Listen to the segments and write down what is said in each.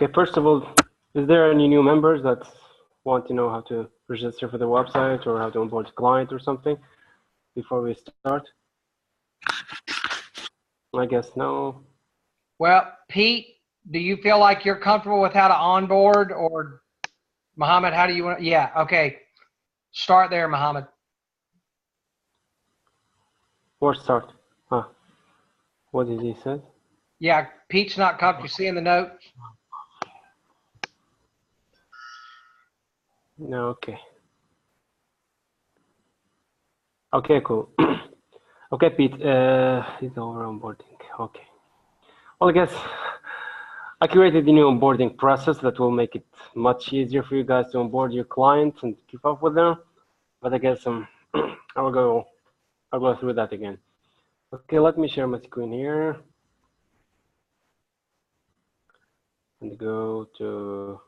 Okay, first of all, is there any new members that want to know how to register for the website or how to onboard a client or something before we start? I guess no. Well, Pete, do you feel like you're comfortable with how to onboard, or Mohammed, how do you want? Yeah, okay. Start there, Mohammed. Or start. Huh. What did he say? Yeah, Pete's not comfortable. You seeing the note? No, okay. Okay, cool. Okay, Pete, it's over onboarding. Okay. Well, I guess I created a new onboarding process that will make it much easier for you guys to onboard your clients and keep up with them. But I guess I'll go through that again. Okay, let me share my screen here and go to.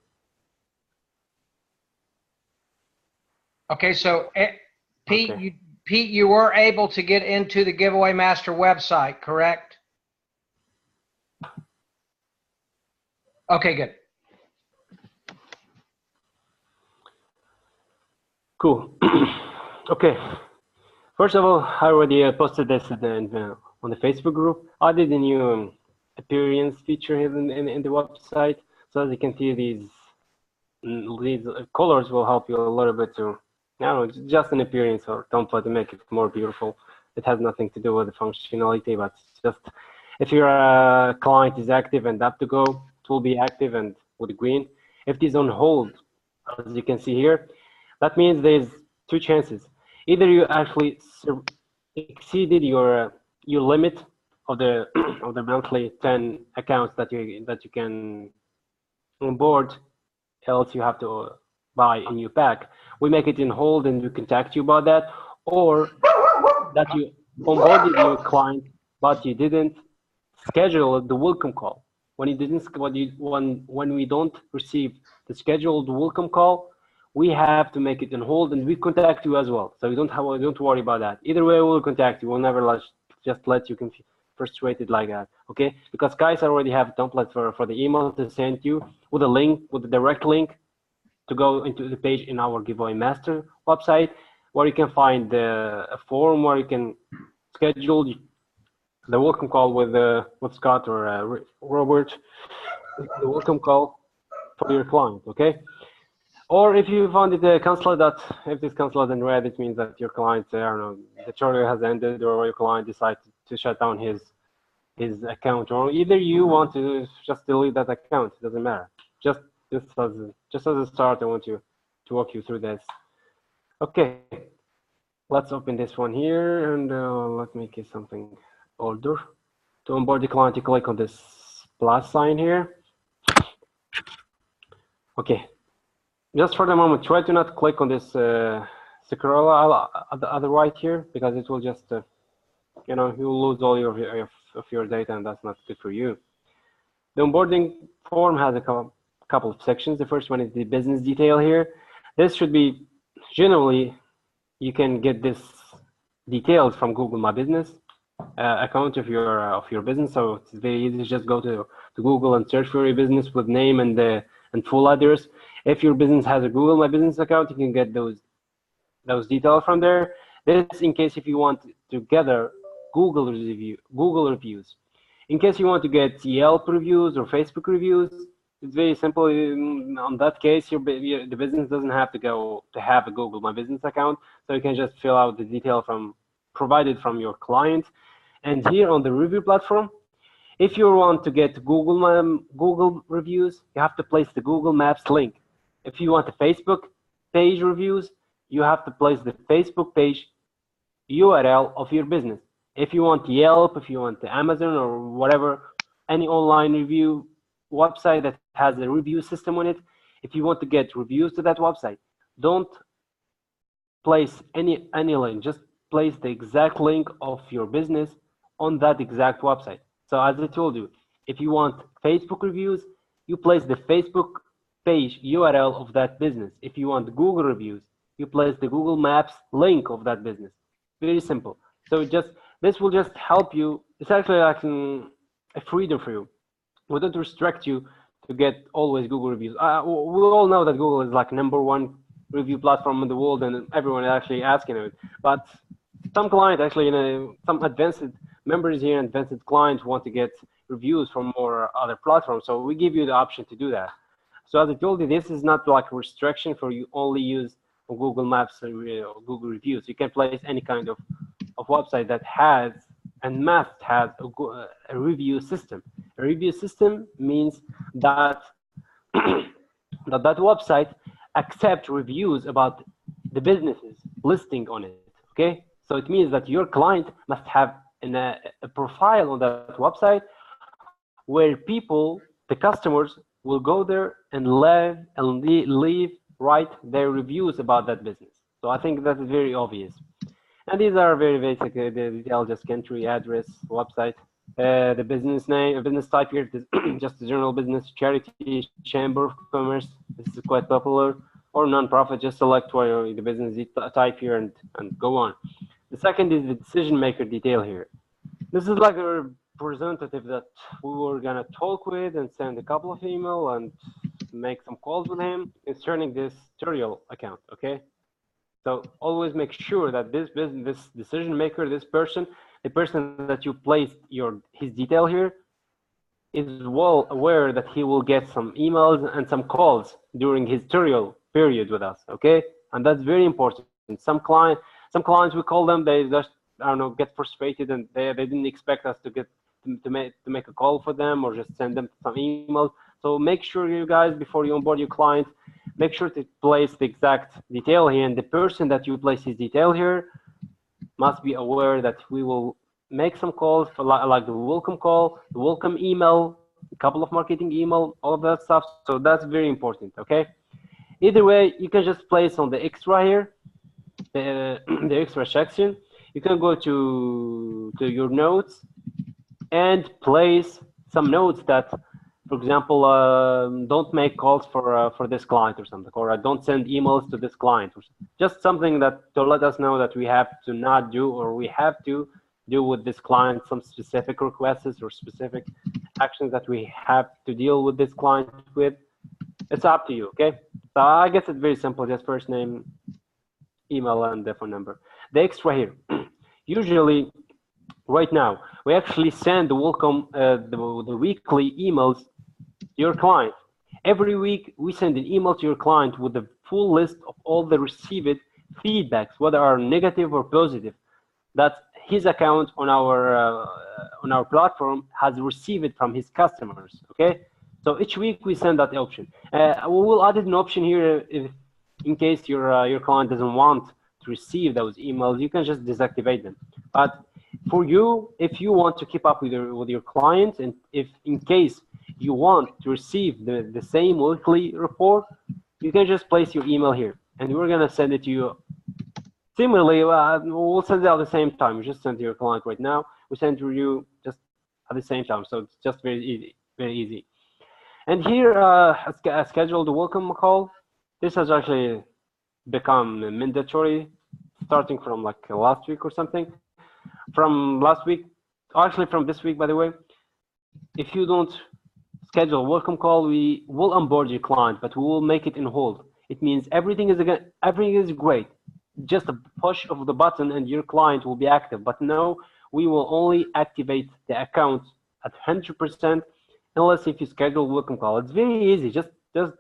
Okay, so Pete, Okay. you were able to get into the Giveaway Master website, correct? Okay, good. Cool. Okay. First of all, I already posted this on the Facebook group. I did a new appearance feature here in the website. So as you can see, these colors will help you a little bit to, I don't know, just an appearance or template to make it more beautiful. It has nothing to do with the functionality, but just if your client is active and up to go, it will be active and with green. If it is on hold, as you can see here, that means there's two chances. Either you actually exceeded your limit of the of the monthly 10 accounts that you can onboard, else you have to buy a new pack. We make it in hold and we contact you about that, or that you onboarded your client but you didn't schedule the welcome call. When you didn't when we don't receive the scheduled welcome call, we have to make it on hold and we contact you as well. So you don't worry about that. Either way, we'll contact you. We'll never just let you frustrated like that. Okay? Because guys already have a template for the email to send you with a link, with a direct link to go into the page in our Giveaway Master website, where you can find a form where you can schedule the welcome call with Scott or Robert, the welcome call for your client. Okay? Or if you found it canceled, if it's canceled in red, it means that your client, I don't know, the trial has ended, or your client decided to shut down his account, or either you want to just delete that account. It doesn't matter. Just as a start, I want to walk you through this. Okay, let's open this one here, and let's make it something older. To onboard the client, you click on this plus sign here. Okay. Just for the moment, try to not click on this scroll at the other right here, because it will just, you'll lose all of your data, and that's not good for you. The onboarding form has a couple of sections. The first one is the business detail here. This should be, generally, you can get this details from Google My Business account of your business. So it's very easy. Just go to Google and search for your business with name and full address. If your business has a Google My Business account, you can get those details from there. This in case if you want to gather Google reviews. In case you want to get Yelp reviews or Facebook reviews, it's very simple. On that case, the business doesn't have to have a Google My Business account, so you can just fill out the detail provided from your client. And here on the review platform, if you want to get Google reviews, you have to place the Google Maps link. If you want the Facebook page reviews, you have to place the Facebook page URL of your business. If you want Yelp, if you want Amazon or whatever, any online review website that has a review system on it, if you want to get reviews to that website, don't place any link, just place the exact link of your business on that exact website. So as I told you, if you want Facebook reviews, you place the Facebook page URL of that business. If you want Google reviews, you place the Google Maps link of that business. Very simple. So this will just help you. It's actually like a freedom for you. We don't restrict you to get always Google reviews. We all know that Google is like #1 review platform in the world, and everyone is actually asking it. But some clients actually, some advanced members here and advanced clients want to get reviews from more other platforms. So we give you the option to do that. So as I told you, this is not like a restriction for you only use Google Maps or Google reviews. You can place any kind of website that has and must have a review system. A review system means that that website accept reviews about the businesses listing on it. Okay, so it means that your client must have a profile on that website where people, the customers, will go there and write their reviews about that business. So I think that is very obvious. And these are very basic. The detail, just country, address, website, the business name, business type here, just a general business, charity, chamber of commerce. This is quite popular, or non-profit. Just select the business type here and go on. The second is the decision maker detail here. This is like a representative that we were gonna talk with and send a couple of email and make some calls with him concerning this tutorial account. Okay. So always make sure that this decision maker, this person, the person that you placed his detail here, is well aware that he will get some emails and some calls during his tutorial period with us. Okay, and that's very important. Some clients we call them, they just, I don't know, get frustrated and they didn't expect us to make a call for them or just send them some emails. So make sure, you guys, before you onboard your client, make sure to place the exact detail here, and the person that you place his detail here must be aware that we will make some calls for like the welcome call, the welcome email, a couple of marketing email, all of that stuff. So that's very important. Okay. Either way, you can just place on the extra here, the extra section. You can go to your notes and place some notes that, for example, don't make calls for this client or something, or don't send emails to this client, or just something that to let us know that we have to not do, or we have to do with this client some specific requests or specific actions that we have to deal with this client with. It's up to you. Okay, so I guess it's very simple, just first name, email, and the phone number. The extra here, usually right now we actually send the welcome the weekly emails to your client. Every week we send an email to your client with the full list of all the received feedbacks, whether are negative or positive, that his account on our platform has received from his customers. Okay, so each week we send that option. We will add an option here if, in case your client doesn't want to receive those emails, you can just deactivate them. But for you, if you want to keep up with your clients, and if in case you want to receive the same weekly report, you can just place your email here, and we're gonna send it to you. Similarly, we'll send it at the same time. We just send to your client right now. We send to you just at the same time, so it's just very easy, very easy. And here, a scheduled welcome call. This has actually become mandatory, starting from like last week or something. From last week, actually from this week, by the way, if you don't schedule a welcome call, we will onboard your client, but we will make it in hold. It means everything is great. Just a push of the button and your client will be active. But no, we will only activate the account at 100% unless if you schedule a welcome call. It's very easy. Just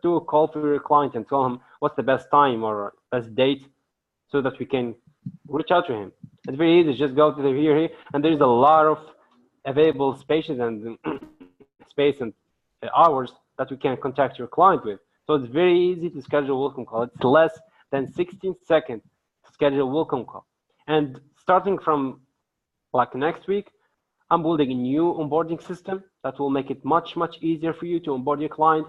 do a call for your client and tell him what's the best time or best date so that we can reach out to him. It's very easy. Just go to the here, and there's a lot of available spaces and space and hours that we can contact your client with. So it's very easy to schedule a welcome call. It's less than 16 seconds to schedule a welcome call. And starting from like next week, I'm building a new onboarding system that will make it much, much easier for you to onboard your client.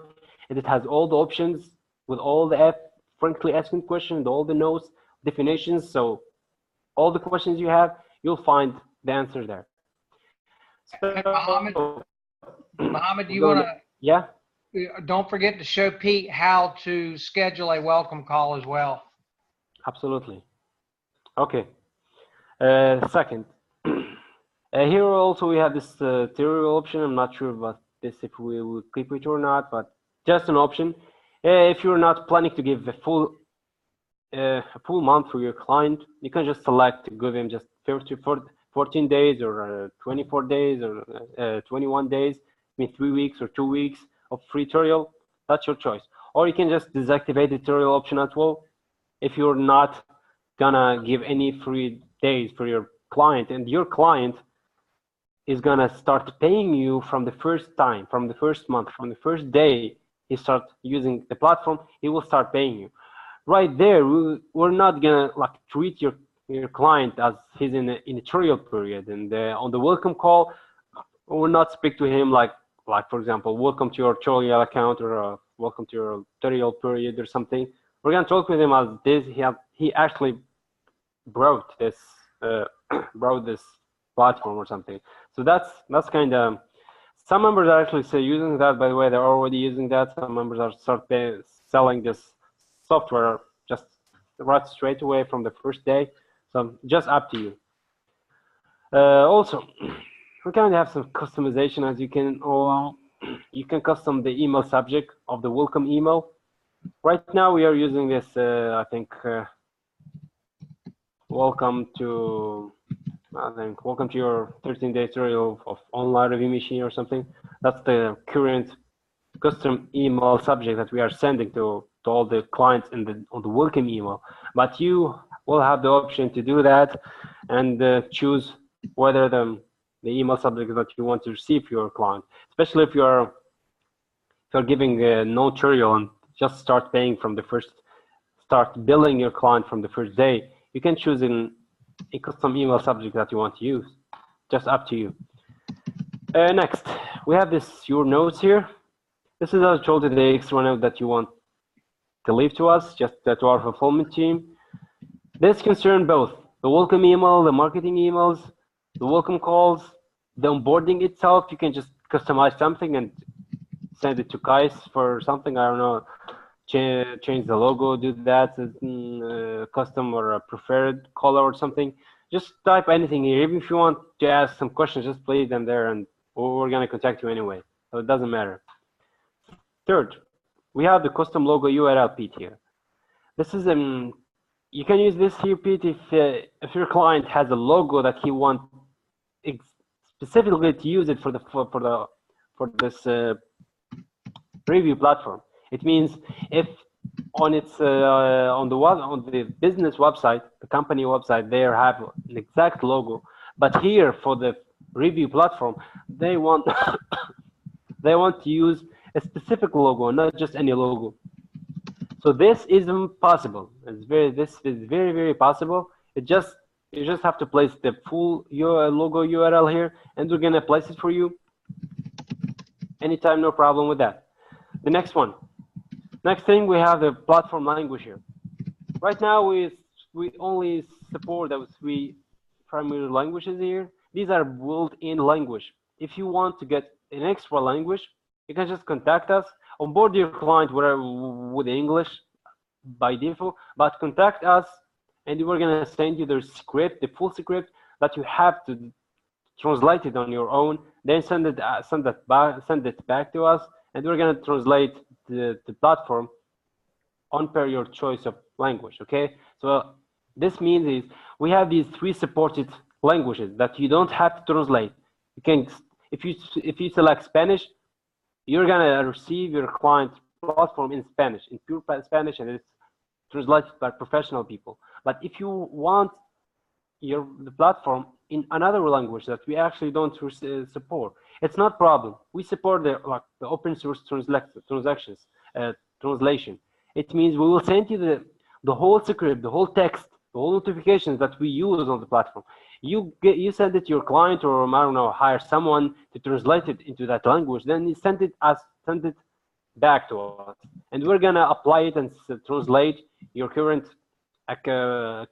And it has all the options with all the frankly asking questions, all the notes, definitions. So all the questions you have, you'll find the answer there. So, Mohammed, do you want to? Yeah. Don't forget to show Pete how to schedule a welcome call as well. Absolutely. Okay. Second, here also we have this tutorial option. I'm not sure, but this if we will keep it or not, but just an option. If you're not planning to give a full month for your client, you can just select to give him just 14 days or 24 days or 21 days, I mean 3 weeks or 2 weeks of free tutorial. That's your choice. Or you can just deactivate the tutorial option as well if you're not gonna give any free days for your client, and your client is gonna start paying you from the first time, from the first month, from the first day he starts using the platform, he will start paying you. Right there, we're not gonna like treat your client as he's in a trial period, and on the welcome call, we'll not speak to him like for example, welcome to your tutorial account, or welcome to your tutorial period or something. We're gonna talk with him as this. He actually brought this platform or something. So that's kind of, some members are actually using that. By the way, they're already using that. Some members are selling this software just right straight away from the first day. So just up to you. Also, we kind of have some customization, as you can custom the email subject of the welcome email. Right now we are using this, I think, welcome to your 13-day tutorial of online review machine or something. That's the current custom email subject that we are sending to all the clients on the welcome email. But you will have the option to do that and choose whether the email subject that you want to receive for your client, especially if you're giving no tutorial and just start billing your client from the first day. You can choose a custom email subject that you want to use. Just up to you. Next, we have your notes here. This is, as I told you, the extra note that you want to leave to us, just to our fulfillment team. This concerns both the welcome email, the marketing emails, the welcome calls, the onboarding itself. You can just customize something and send it to Kais for something. I don't know, change the logo, do that, custom or a preferred color or something. Just type anything here. Even if you want to ask some questions, just place them there, and we're gonna contact you anyway. So it doesn't matter. Third, we have the custom logo URL, Pete, here. This is you can use this here, Pete, if your client has a logo that he wants specifically to use it for this preview platform. It means if on the business website, the company website, they have an exact logo, but here for the review platform, they want to use a specific logo, not just any logo. So this is possible. This is very, very possible. You just have to place the full logo URL here, and we're gonna place it for you anytime, no problem with that. The next one. Next thing, we have the platform language here. Right now, we only support those 3 primary languages here. These are built-in language. If you want to get an extra language, you can just contact us. Onboard your client with English by default, but contact us, and we're gonna send you the script, the full script that you have to translate it on your own. Then send it back to us, and we're gonna translate the platform on per your choice of language. Okay, so this means is we have these 3 supported languages that you don't have to translate. You can, if you select Spanish, you're gonna receive your client platform in Spanish, in pure Spanish, and it's translated by professional people. But if you want the platform in another language that we actually don't support, it's not a problem. We support the open source translation. It means we will send you the whole script, the whole text, the whole notifications that we use on the platform. You send it to your client, or I don't know, hire someone to translate it into that language. Then you send it back to us, and we're gonna apply it and translate your current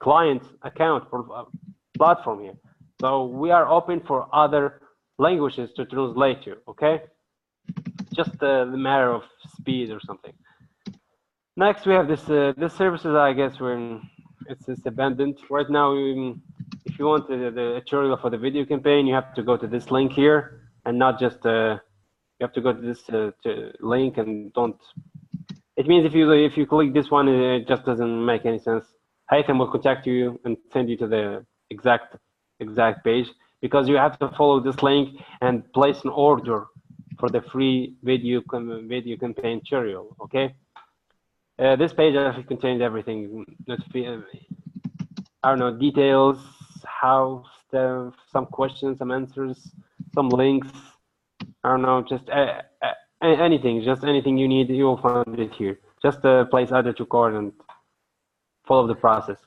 client account for platform here. So we are open for other languages to translate to. Okay, just the matter of speed or something. Next, we have this services. I guess it's abandoned right now. If you want the tutorial for the video campaign, you have to go to this link here, and not just You have to go to this to link and don't. It means if you click this one, it just doesn't make any sense. Haytham will contact you and send you to the exact page, because you have to follow this link and place an order for the free video campaign tutorial. Okay. This page actually contains everything. I don't know, details, how stuff, some questions, some answers, some links. I don't know, just anything, just anything you need, you will find it here. Just place add to cart and follow the process.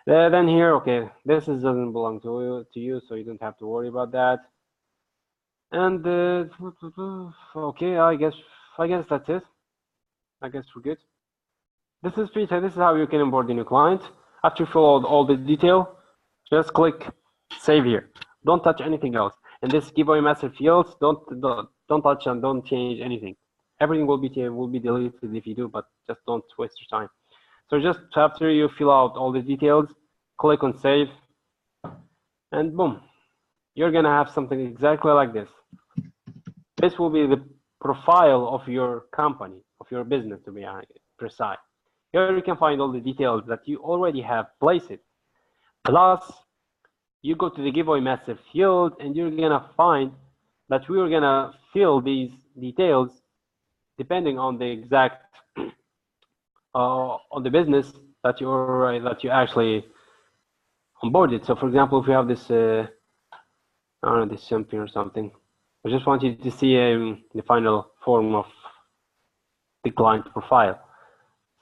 Then here, okay, this doesn't belong to you, so you don't have to worry about that. And okay, I guess that's it. I guess we're good. This is how you can import the new client. After you fill out all the detail, just click save here. Don't touch anything else. And this giveaway master fields, don't touch and don't change anything. Everything will be deleted if you do, but just don't waste your time. So just after you fill out all the details, click on save, and boom, you're gonna have something exactly like this. This will be the profile of your company, of your business, to be precise. Here you can find all the details that you already have placed. Plus, you go to the giveaway master field, and you're gonna find that we're gonna fill these details depending on the exact on the business that you actually onboarded. So, for example, if you have this, I don't know, this champion or something, I just want you to see the final form of the client profile.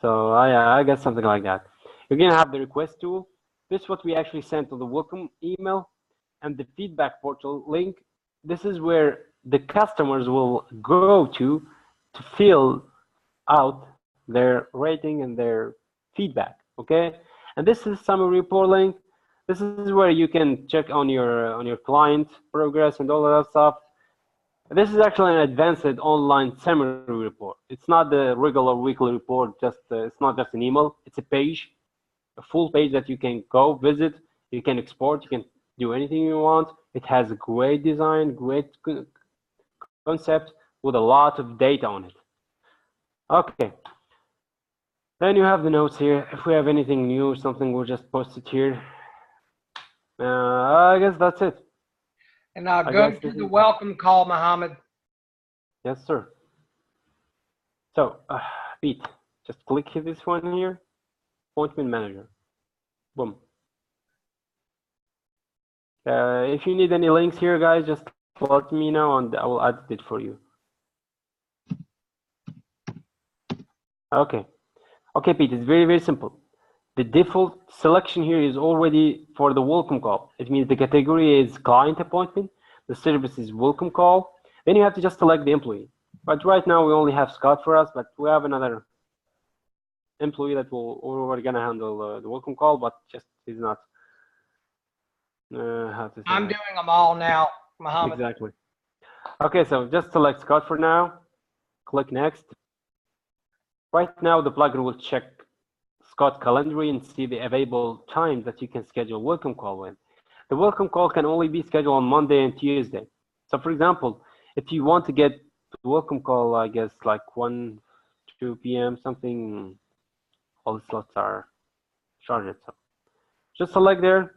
So I guess something like that. You're gonna have the request tool. This is what we actually sent to the welcome email, and the feedback portal link. This is where the customers will go to fill out their rating and their feedback. Okay, and this is summary report link. This is where you can check on your client progress and all of that stuff. This is actually an advanced online summary report. It's not the regular weekly report. It's not just an email. It's a page, a full page that you can go visit. You can export. You can do anything you want. It has a great design, great concept with a lot of data on it. Okay. Then you have the notes here. If we have anything new, something, we'll just post it here. I guess that's it. And now go to the welcome call, Mohammed. Yes, sir. So, Pete, just click this one here, appointment manager. Boom. If you need any links here, guys, just let me know and I will add it for you. Okay. Okay, Pete, it's very, very simple. The default selection here is already for the welcome call. It means the category is client appointment. The service is welcome call. Then you have to just select the employee. But right now we only have Scott for us, but we have another employee that we're gonna handle the welcome call, but just he's not. How to say I'm that? doing them all now, Mohammed. Exactly. Okay, so just select Scott for now. Click next. Right now the plugin will check Scott calendar and see the available time that you can schedule welcome call with. The welcome call can only be scheduled on Monday and Tuesday. So for example, if you want to get the welcome call, I guess like 1, 2 p.m. something, all the slots are charged. So just select there.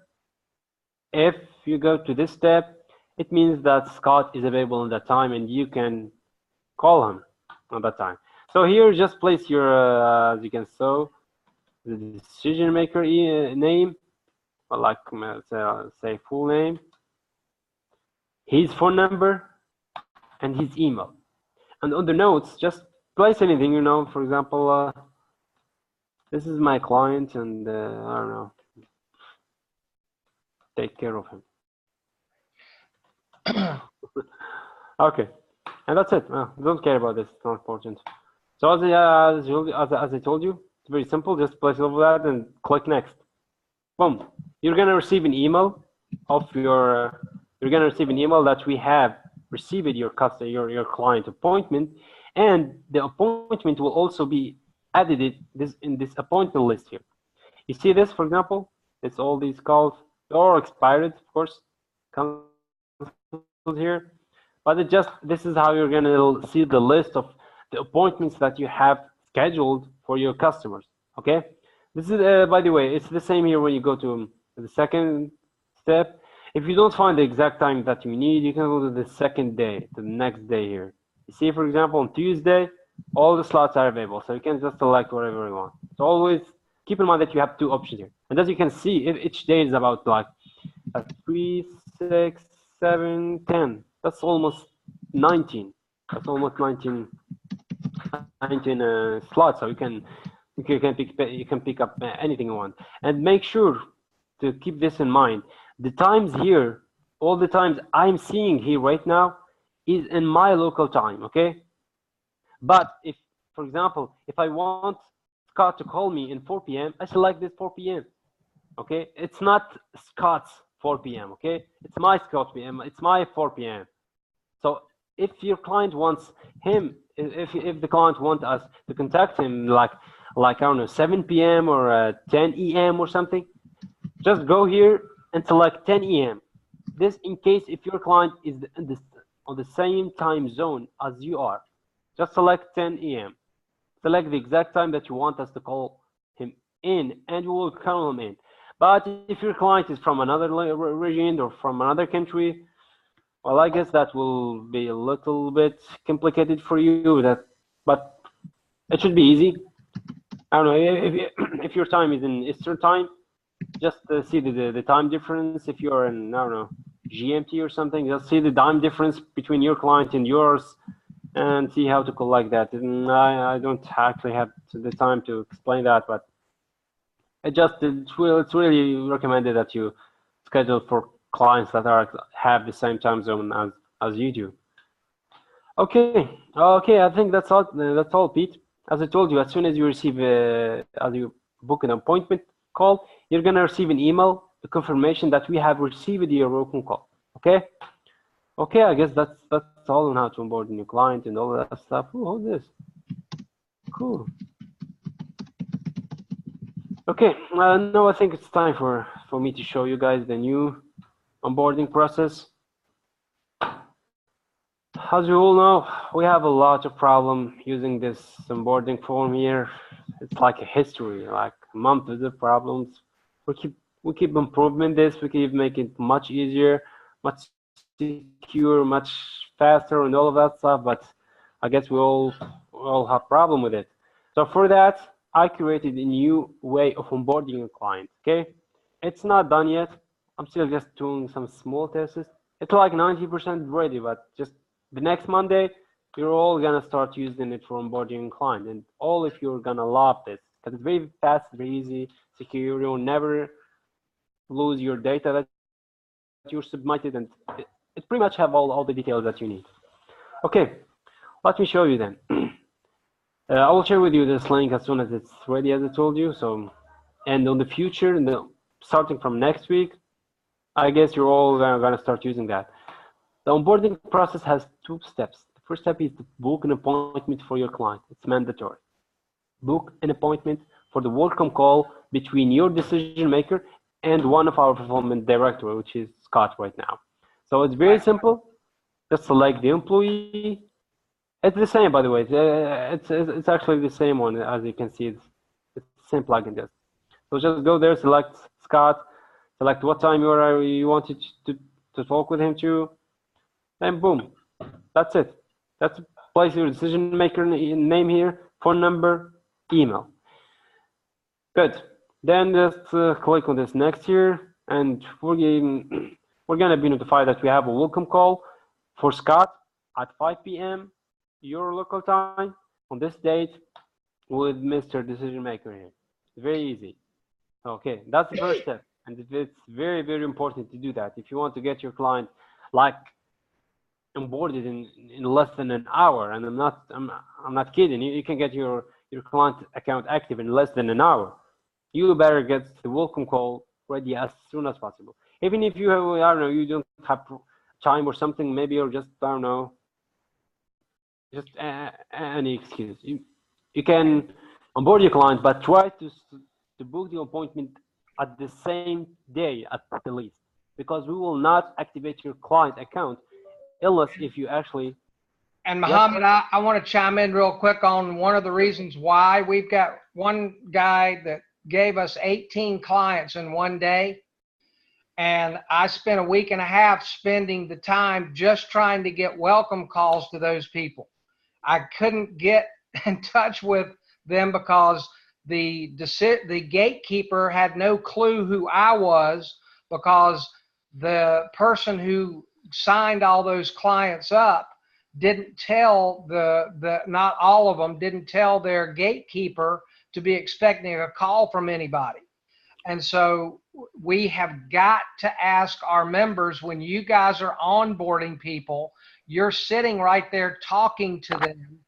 If you go to this step, it means that Scott is available at that time and you can call him at that time. So here, just place your, as you can see, the decision maker name, or like say full name, his phone number, and his email. And on the notes, just place anything, you know, for example, this is my client and I don't know, take care of him. Okay, and that's it. Don't care about this, it's not important. So as I told you, it's very simple. Just place over that and click next. Boom. You're gonna receive an email of your. You're gonna receive an email that we have received your client appointment, and the appointment will also be added in this appointment list here. You see this, for example, it's all these calls. They're all expired, of course. Cancelled here. but this is how you're gonna see the list of the appointments that you have scheduled for your customers. Okay, this is by the way, it's the same here when you go to the second step. If you don't find the exact time that you need, you can go to the second day, to the next day here. You see, for example, on Tuesday, all the slots are available, so you can just select whatever you want. So always keep in mind that you have two options here. And as you can see, if each day is about like 3, 6, 7, 10. That's almost 19. That's almost 19 slots. So you can pick up anything you want, and make sure to keep this in mind. The times here, all the times I'm seeing here right now, is in my local time. Okay, but if, for example, if I want Scott to call me in 4 p.m., I select this 4 p.m. Okay, it's not Scott's 4 p.m. Okay, it's my Scott p.m. It's my 4 p.m. So if your client wants him, if the client wants us to contact him like I don't know, 7 p.m. or 10 e.m. or something, just go here and select 10 e.m. This in case if your client is on the same time zone as you are, just select 10 e.m. Select the exact time that you want us to call him in, and we will call him in. But if your client is from another region or from another country, well, I guess that will be a little bit complicated for you. But it should be easy. I don't know if your time is in Eastern time, just see the time difference. If you're in, I don't know, GMT or something, just see the time difference between your client and yours, and see how to collect that. And I don't actually have the time to explain that, but it's really recommended that you schedule for clients that have the same time zone as you do. Okay, I think that's all, Pete. As I told you, as soon as you receive as you book an appointment call, you're gonna receive an email, the confirmation that we have received your welcome call. Okay, I guess that's all on how to onboard a new client and all that stuff. Ooh, all this, cool. Okay, now I think it's time for me to show you guys the new onboarding process. As you all know, we have a lot of problem using this onboarding form here. It's like a history, like months of problems. We keep improving this. We keep making it much easier, much secure, much faster, and all of that stuff. But I guess we all have problem with it. So for that, I created a new way of onboarding a client. Okay, it's not done yet. I'm still just doing some small tests. It's like 90% ready, but just the next Monday, you're all gonna start using it for onboarding a client, and all of you are gonna love this because it's very fast, very easy, secure. You'll never lose your data that you submitted, and it pretty much have all the details that you need. Okay, let me show you then. I will share with you this link as soon as it's ready, as I told you. So, and on the future, starting from next week, I guess you're all gonna start using that. The onboarding process has 2 steps. The first step is to book an appointment for your client. It's mandatory. Book an appointment for the welcome call between your decision maker and one of our fulfillment director, which is Scott right now. So it's very simple. Just select the employee. It's the same, by the way. It's actually the same one, as you can see. It's the same plugin just. So just go there, select Scott, select what time you wanted to talk with him to, and boom, that's it. That's place your decision maker name here, phone number, email. Good. Then just click on this next here, and we're gonna be notified that we have a welcome call for Scott at 5 p.m. your local time on this date with Mr. Decision Maker here. Very easy. Okay, that's the first step, and it's very, very important to do that if you want to get your client like onboarded in less than an hour. And I'm not kidding. You can get your client account active in less than an hour. You better get the welcome call ready as soon as possible. Even if you have, I don't know, you don't have time or something, maybe, or just, I don't know, just any excuse. You can onboard your client, but try to book the appointment at the same day at the least, because we will not activate your client account unless if you actually. And Muhammad, I want to chime in real quick on one of the reasons why. We've got one guy that gave us 18 clients in one day. And I spent a week and a half spending the time just trying to get welcome calls to those people. I couldn't get in touch with them because the gatekeeper had no clue who I was, because the person who signed all those clients up didn't tell not all of them didn't tell their gatekeeper to be expecting a call from anybody. And so we have got to ask our members, when you guys are onboarding people, you're sitting right there talking to them.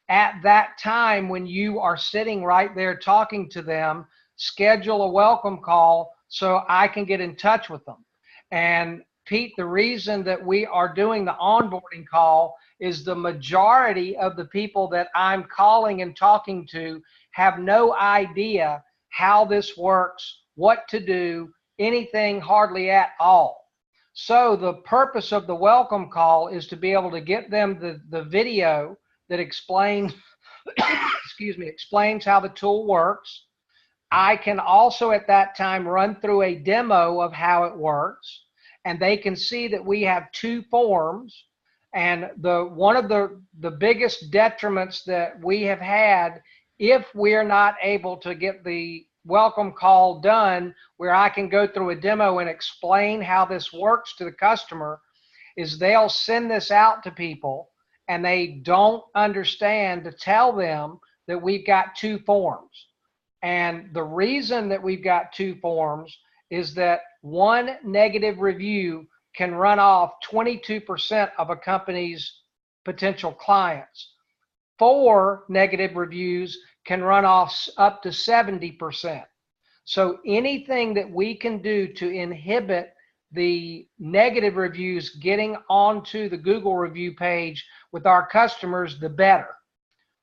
At that time, when you are sitting right there talking to them, schedule a welcome call so I can get in touch with them. And Pete, the reason that we are doing the onboarding call is the majority of the people that I'm calling and talking to have no idea how this works, what to do, anything hardly at all. So the purpose of the welcome call is to be able to get them the video that explains, explains how the tool works. I can also at that time run through a demo of how it works, and they can see that we have 2 forms. And one of the biggest detriments that we have had, if we're not able to get the welcome call done where I can go through a demo and explain how this works to the customer, is they'll send this out to people and they don't understand to tell them that we've got 2 forms. And the reason that we've got 2 forms is that 1 negative review can run off 22% of a company's potential clients. 4 negative reviews can run off up to 70%. So anything that we can do to inhibit the negative reviews getting onto the Google review page with our customers, the better.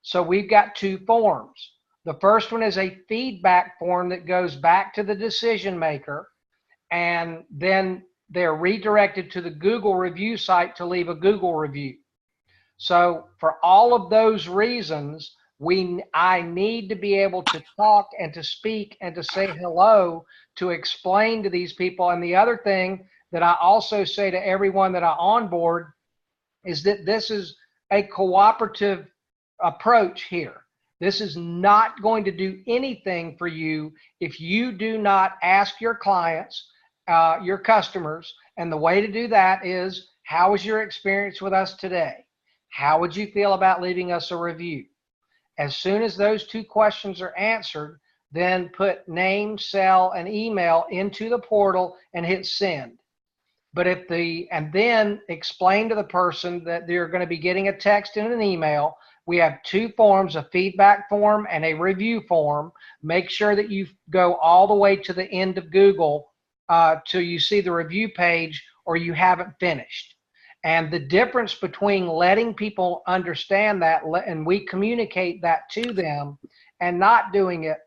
So we've got 2 forms. The first one is a feedback form that goes back to the decision maker, and then they're redirected to the Google review site to leave a Google review. So for all of those reasons, I need to be able to talk and to speak and to say hello, to explain to these people. And the other thing that I also say to everyone that I onboard is that this is a cooperative approach here. This is not going to do anything for you if you do not ask your clients, your customers. And the way to do that is, how was your experience with us today? How would you feel about leaving us a review? As soon as those 2 questions are answered, then put name, cell, and email into the portal and hit send. But and then explain to the person that they're going to be getting a text and an email. We have 2 forms, a feedback form and a review form. Make sure that you go all the way to the end of Google till you see the review page, or you haven't finished. And the difference between letting people understand that and we communicate that to them and not doing it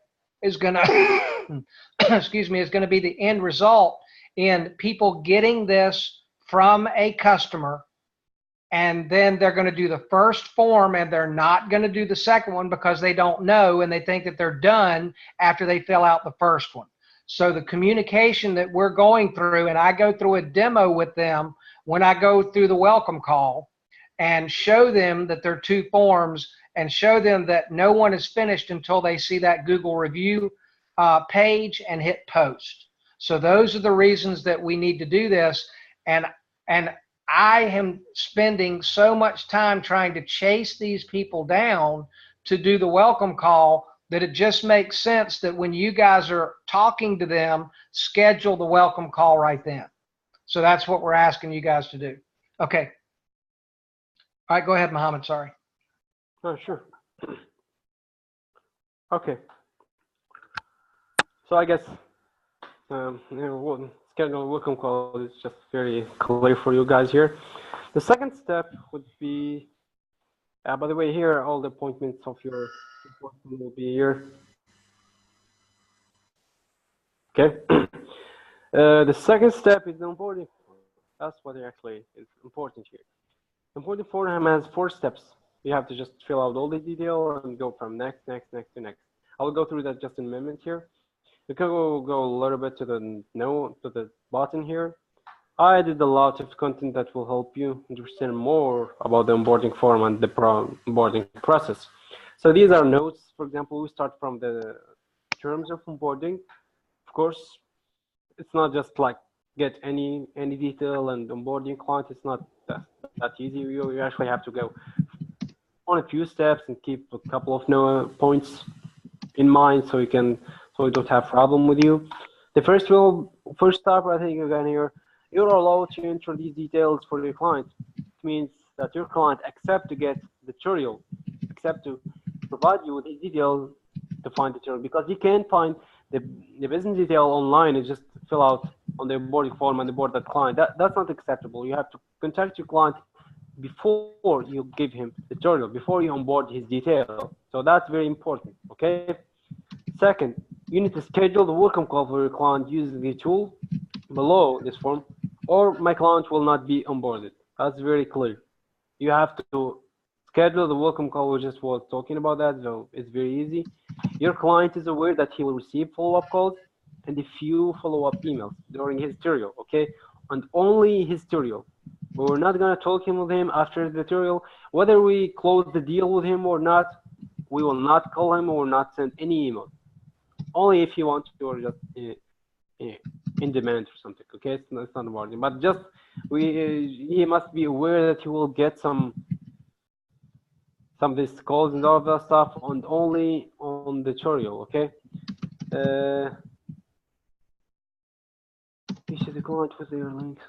is going to, is going to be the end result in people getting this from a customer, and then they're going to do the first form and they're not going to do the second one because they don't know, and they think that they're done after they fill out the first one. So the communication that we're going through, and I go through a demo with them when I go through the welcome call and show them that there are 2 forms, and show them that no one is finished until they see that Google review page and hit post. So those are the reasons that we need to do this. And I am spending so much time trying to chase these people down to do the welcome call that it just makes sense that when you guys are talking to them, schedule the welcome call right then. So that's what we're asking you guys to do. Okay. All right, go ahead, Muhammad. Sorry. Oh, sure. Okay. So I guess schedule welcome call is just very clear for you guys here. The second step would be, by the way, here all the appointments of your appointment will be here. Okay. The second step is the onboarding. That's what actually is important here. Onboarding form has 4 steps. You have to just fill out all the detail and go from next, next, next to next. I will go through that just in a moment here. We can go a little bit to the button here. I did a lot of content that will help you understand more about the onboarding form and the onboarding process. So these are notes. For example, we start from the terms of onboarding. Of course, it's not just like get any detail and onboarding client. It's not that easy. You actually have to go on a few steps and keep a couple of points in mind so we don't have problem with you. The first step I think again here, you're allowed to enter these details for your client. It means that your client accept to get the tutorial, accept to provide you with these details to find the tutorial, because you can't find the business detail online and just fill out on the onboarding form and onboard that client. That's not acceptable. You have to contact your client before you give him the tutorial, before you onboard his detail. So that's very important, okay? Second, you need to schedule the welcome call for your client using the tool below this form, or my client will not be onboarded. That's very clear. You have to schedule the welcome call. We just was talking about that, so it's very easy. Your client is aware that he will receive follow-up calls and a few follow-up emails during his tutorial, okay? And only his tutorial. We're not gonna talk with him after the tutorial. Whether we close the deal with him or not, we will not call him or not send any email. Only if you want to, or just in demand or something, okay? It's not about him, but just he must be aware that he will get some of these calls and all of that stuff, and only on the tutorial, okay? Issue the client with your links.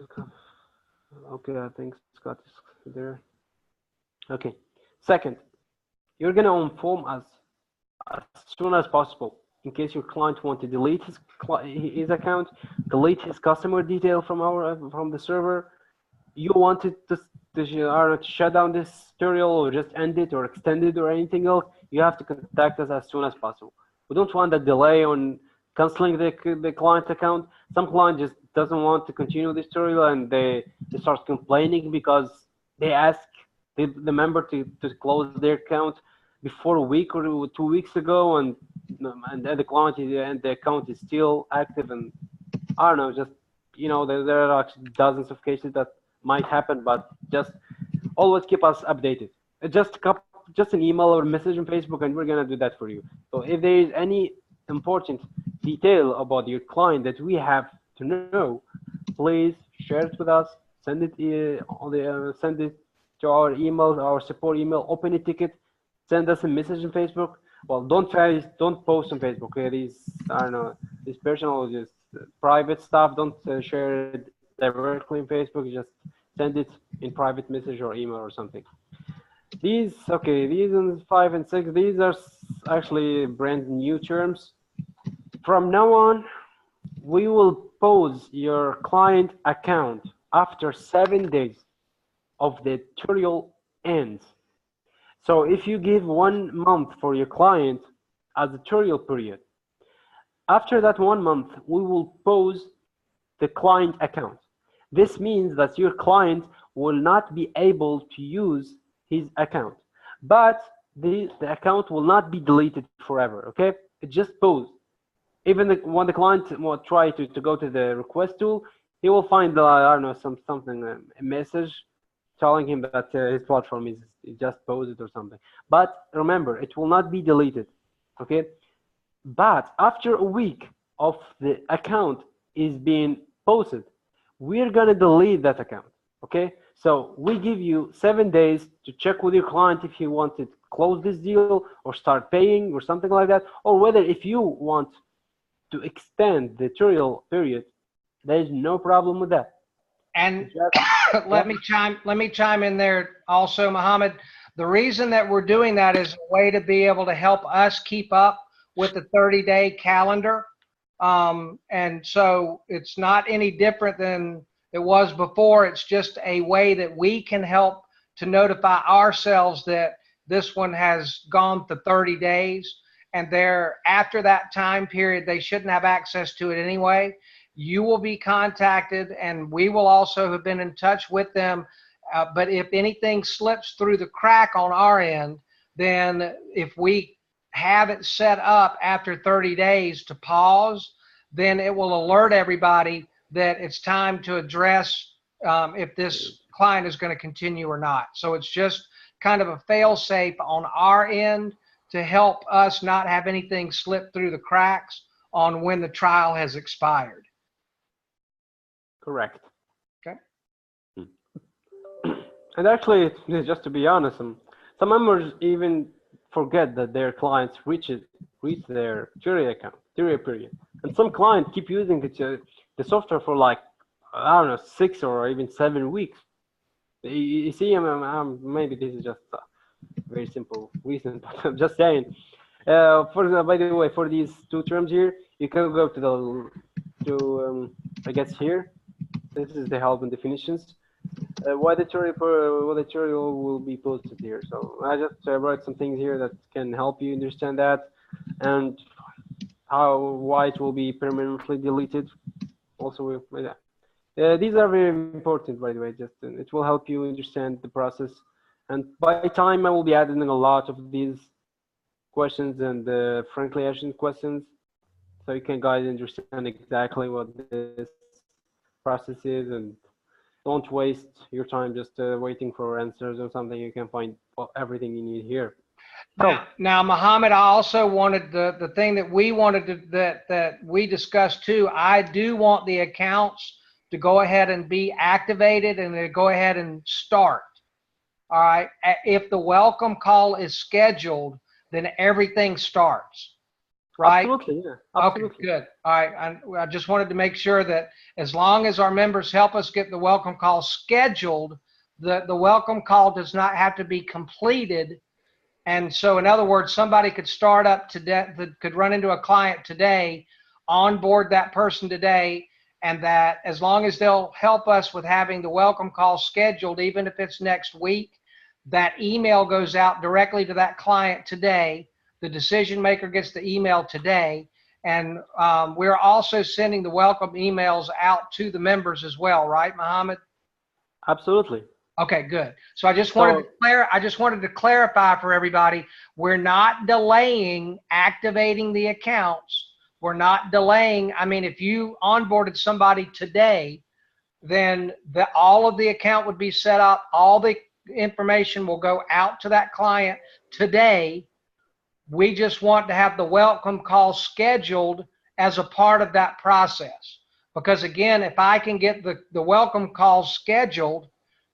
Okay, I think Scott is there. Okay. Second, you're gonna inform us as soon as possible in case your client wants to delete his account, delete his customer detail from the server. You wanted to shut down this tutorial or just end it or extend it or anything else, you have to contact us as soon as possible. We don't want a delay on canceling the client account. Some client just doesn't want to continue this tutorial and they start complaining because they ask the member to close their account before a week or 2 weeks ago, and the client and the account is still active, and I don't know, just there are actually dozens of cases that might happen, but just always keep us updated. Just an email or message on Facebook, and we're gonna do that for you. So if there is any important detail about your client that we have to know, please share it with us. Send it send it to our email, our support email. Open a ticket. Send us a message on Facebook. Well, don't post on Facebook. Okay, these personal, just private stuff. Don't share it directly on Facebook. Just send it in private message or email or something. These in 5 and 6, these are actually brand new terms. From now on, we will pause your client account after 7 days of the tutorial ends. So if you give 1 month for your client as a tutorial period, after that 1 month, we will pause the client account. This means that your client will not be able to use his account, but the account will not be deleted forever, okay? It just paused. Even when the client will try to go to the request tool, he will find, I don't know, something, a message telling him that his platform is just paused or something. But remember, it will not be deleted, okay? But after a week of the account is being posted, we're gonna delete that account, okay? So we give you 7 days to check with your client if he wanted to close this deal or start paying or something like that, or whether if you want to extend the tutorial period, there is no problem with that. And let me chime in there also, Mohammed. The reason that we're doing that is a way to be able to help us keep up with the 30-day calendar. And so it's not any different than it was before. It's just a way that we can help to notify ourselves that this one has gone to 30 days. And after that time period, they shouldn't have access to it anyway. You will be contacted, and we will also have been in touch with them But if anything slips through the crack on our end, then if we have it set up after 30 days to pause, then it will alert everybody that it's time to address if this client is going to continue or not. So it's just kind of a fail-safe on our end to help us not have anything slip through the cracks on when the trial has expired. Correct. Okay. And actually, just to be honest, some members even forget that their clients reach their jury period, and some clients keep using the software for like, I don't know, 6 or even 7 weeks. You see, maybe this is just a very simple reason, but I'm just saying. By the way, for these two terms here, you can go to I guess here. This is the help and definitions. Why the tutorial will be posted here. So I just wrote some things here that can help you understand that, and why it will be permanently deleted. Also, these are very important, by the way. Just it will help you understand the process. And by time, I will be adding a lot of these questions and frankly asked questions, so you can guys understand exactly what this process is, and don't waste your time just waiting for answers or something. You can find everything you need here. So, now, Mohammed, I also wanted the thing that we wanted to, that we discussed too. I do want the accounts to go ahead and be activated and to go ahead and start. All right. If the welcome call is scheduled, then everything starts. Right? Absolutely, yeah. Absolutely. Okay, good. All right. I just wanted to make sure that as long as our members help us get the welcome call scheduled, the welcome call does not have to be completed. And so, in other words, somebody could start up today, could run into a client today, onboard that person today, and that as long as they'll help us with having the welcome call scheduled, even if it's next week, that email goes out directly to that client today. The decision maker gets the email today, and we're also sending the welcome emails out to the members as well, right, Mohammed? Absolutely. Okay, good. So I just wanted to clarify for everybody, we're not delaying activating the accounts. We're not delaying. I mean, if you onboarded somebody today, then all of the account would be set up. All the information will go out to that client today. We just want to have the welcome call scheduled as a part of that process. Because again, if I can get the welcome call scheduled,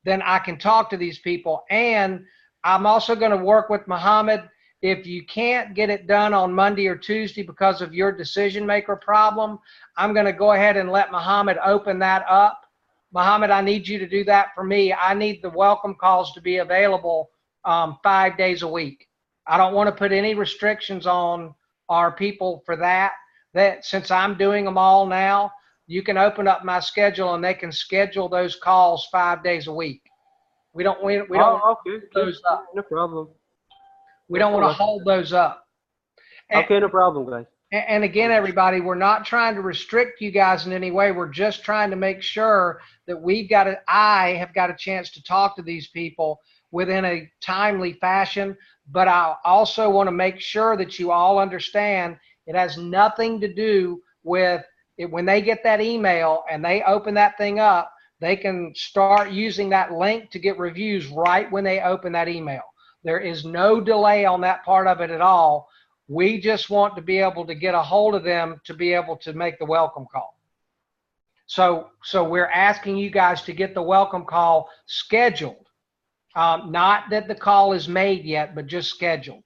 then I can talk to these people. And I'm also going to work with Mohammed. If you can't get it done on Monday or Tuesday because of your decision maker problem, I'm going to go ahead and let Mohammed open that up. Mohammed, I need you to do that for me. I need the welcome calls to be available 5 days a week. I don't want to put any restrictions on our people for that. That since I'm doing them all now, you can open up my schedule and they can schedule those calls 5 days a week. We don't okay. those up. No problem. We don't want to hold those up. Okay, no problem, guys. And again, everybody, we're not trying to restrict you guys in any way. We're just trying to make sure that I have got a chance to talk to these people within a timely fashion. But I also want to make sure that you all understand it has nothing to do with it. When they get that email and they open that thing up, they can start using that link to get reviews right when they open that email. There is no delay on that part of it at all. We just want to be able to get a hold of them to be able to make the welcome call. So we're asking you guys to get the welcome call scheduled. Not that the call is made yet, but just scheduled.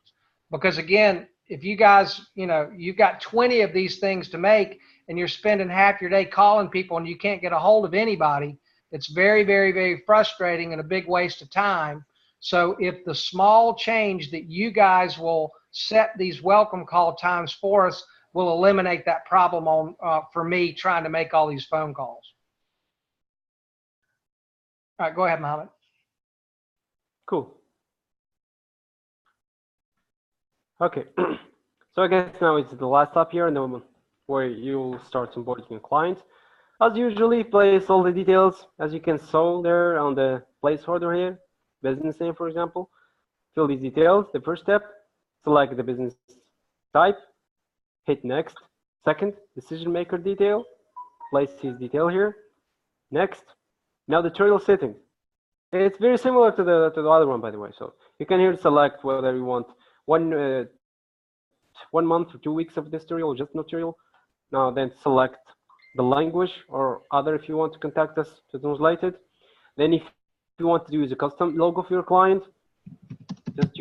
Because again, if you guys, you've got 20 of these things to make and you're spending half your day calling people and you can't get a hold of anybody, it's very, very, very frustrating and a big waste of time. So if the small change that you guys will set these welcome call times for us will eliminate that problem for me trying to make all these phone calls. All right, go ahead, Mohammed. Cool. Okay, so I guess now it's the last step here, and then where you'll start onboarding a client. As usually, place all the details as you can saw there on the placeholder here, business name, for example. Fill these details. The first step, select the business type, hit next. Second, decision maker detail, place his detail here. Next, now the tutorial settings. It's very similar to the other one, by the way. So you can here select whether you want one month or 2 weeks of this tutorial, or just no tutorial. Now then select the language or other if you want to contact us to translate it. Then if you want to use a custom logo for your client, just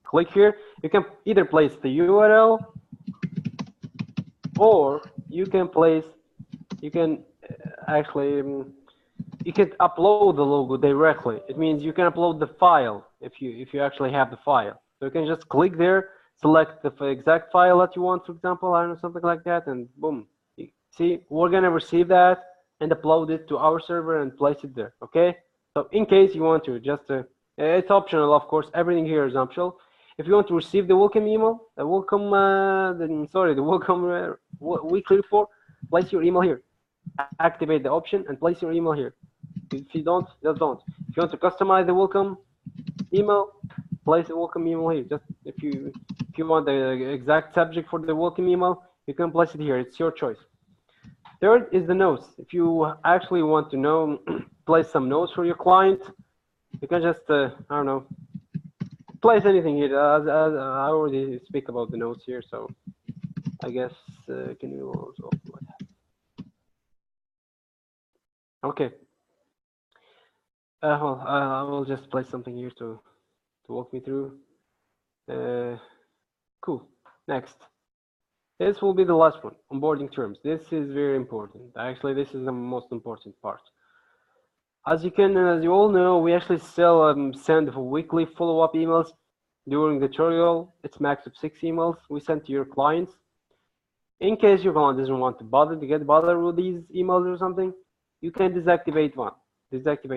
click here. You can either place the URL or you can actually you can upload the logo directly. It means you can upload the file if you actually have the file. So you can just click there, select the exact file that you want, for example, I don't know, something like that, and boom. See, we're gonna receive that and upload it to our server and place it there. Okay. So in case you want to, just it's optional, of course. Everything here is optional. If you want to receive the welcome email, the welcome weekly report, place your email here. Activate the option and place your email here. If you don't, just don't. If you want to customize the welcome email, place the welcome email here. Just if you want the exact subject for the welcome email, you can place it here. It's your choice. Third is the notes. If you actually want to know, place some notes for your client, you can just I don't know, place anything here. As I already speak about the notes here, so I guess can you also okay. Well, I will just place something here to walk me through. Cool. Next. This will be the last one, onboarding terms. This is very important. Actually, this is the most important part. As you all know, we actually send weekly follow-up emails during the tutorial. It's max of 6 emails we send to your clients. In case your client doesn't want to get bothered with these emails or something, you can deactivate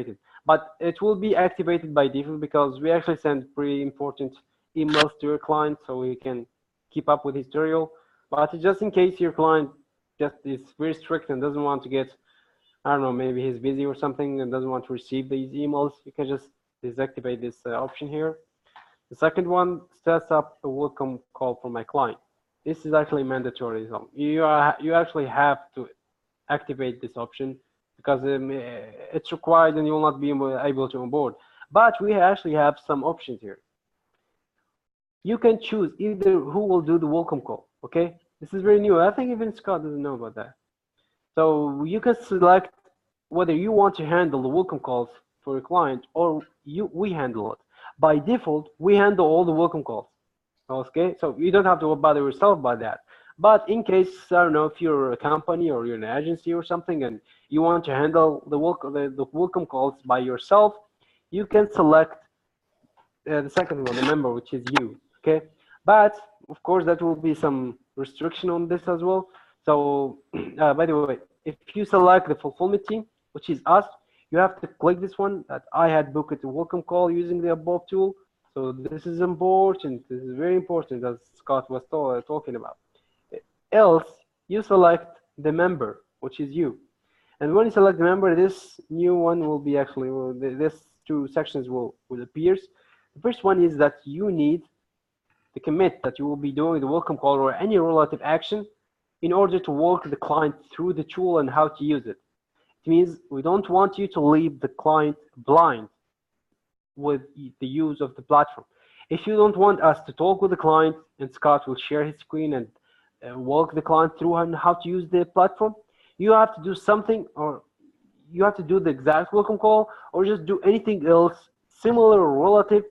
it. But it will be activated by default because we actually send pretty important emails to your client so we can keep up with his tutorial. But just in case your client just is very strict and doesn't want to get, I don't know, maybe he's busy or something and doesn't want to receive these emails, you can just deactivate this option here. The second one sets up a welcome call for my client. This is actually mandatory. So you actually have to activate this option because it's required and you will not be able to onboard. But we actually have some options here. You can choose either who will do the welcome call. Okay, this is very new. I think even Scott doesn't know about that. So you can select whether you want to handle the welcome calls for your client or we handle it. By default, we handle all the welcome calls. Okay, so you don't have to bother yourself by that. But in case, I don't know, if you're a company or you're an agency or something and you want to handle the welcome calls by yourself, you can select the second one, the member, which is you. Okay, but of course that will be some restriction on this as well. So by the way, if you select the fulfillment team, which is us, you have to click this one that I had booked a welcome call using the above tool. So this is important. This is very important, as Scott was talking about. Else, you select the member, which is you. And when you select the member, this new one will be actually, this 2 sections will appear. The first one is that you need the commit that you will be doing the welcome call or any relative action in order to walk the client through the tool and how to use it. It means we don't want you to leave the client blind with the use of the platform. If you don't want us to talk with the client and Scott will share his screen and walk the client through on how to use the platform, you have to do something, or you have to do the exact welcome call or just do anything else similar or relative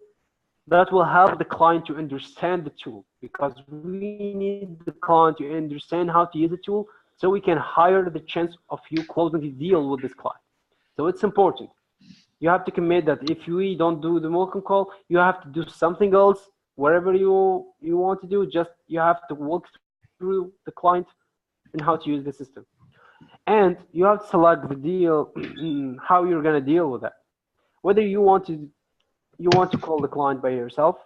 that will help the client to understand the tool, because we need the client to understand how to use the tool so we can higher the chance of you closing the deal with this client. So it's important. You have to commit that if we don't do the welcome call, you have to do something else. Wherever you want to do, just you have to walk through the client and how to use the system. And you have to select the deal, how you're going to deal with that. Whether you want to call the client by yourself,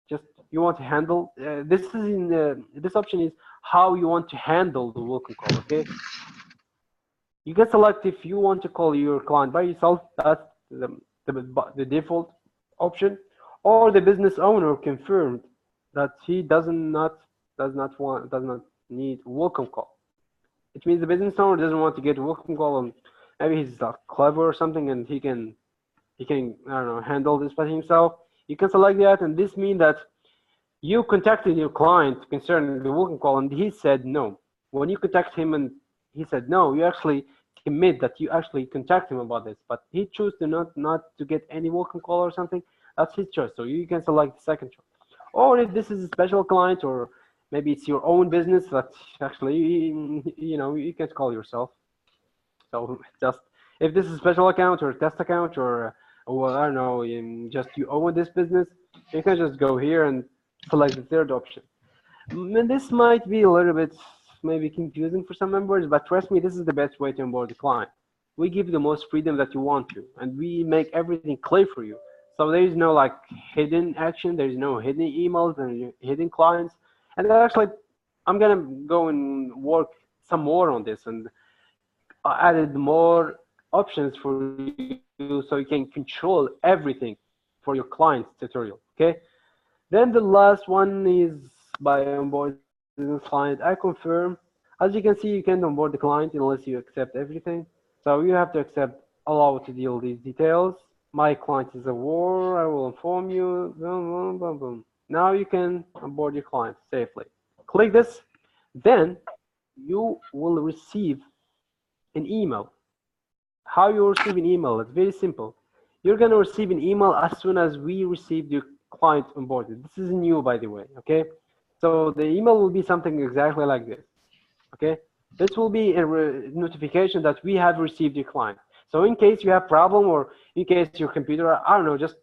just you want to handle, this option is how you want to handle the welcome call, okay? You can select if you want to call your client by yourself, that's the default option, or the business owner confirmed that he does not need welcome call. It means the business owner doesn't want to get a welcome call, and maybe he's clever or something, and he can I don't know, handle this by himself. You can select that, and this means that you contacted your client concerning the welcome call, and he said no. When you contact him and he said no, you actually commit that you actually contact him about this, but he chose to not to get any welcome call or something. That's his choice. So you can select the second choice. Or if this is a special client, or maybe it's your own business that actually you can call yourself. So just if this is a special account or a test account, or I don't know, just you own this business, you can just go here and select the third option. And this might be a little bit maybe confusing for some members, but trust me, this is the best way to onboard the client. We give you the most freedom that you want to, and we make everything clear for you. So there is no like hidden action, there is no hidden emails and hidden clients. And actually, I'm gonna go and work some more on this, and I added more options for you so you can control everything for your client's tutorial. Okay. Then the last one is by onboarding the client. I confirm. As you can see, you can't onboard the client unless you accept everything. So you have to accept allow to deal these details. My client is a war. I will inform you. Boom, boom, boom, boom. Now you can onboard your client safely. Click this. Then you will receive an email. How you receive an email? It's very simple. You're going to receive an email as soon as we receive your client onboarded. This is new, by the way. Okay. So the email will be something exactly like this. Okay. This will be a notification that we have received your client. So in case you have problem, or in case your computer, I don't know, just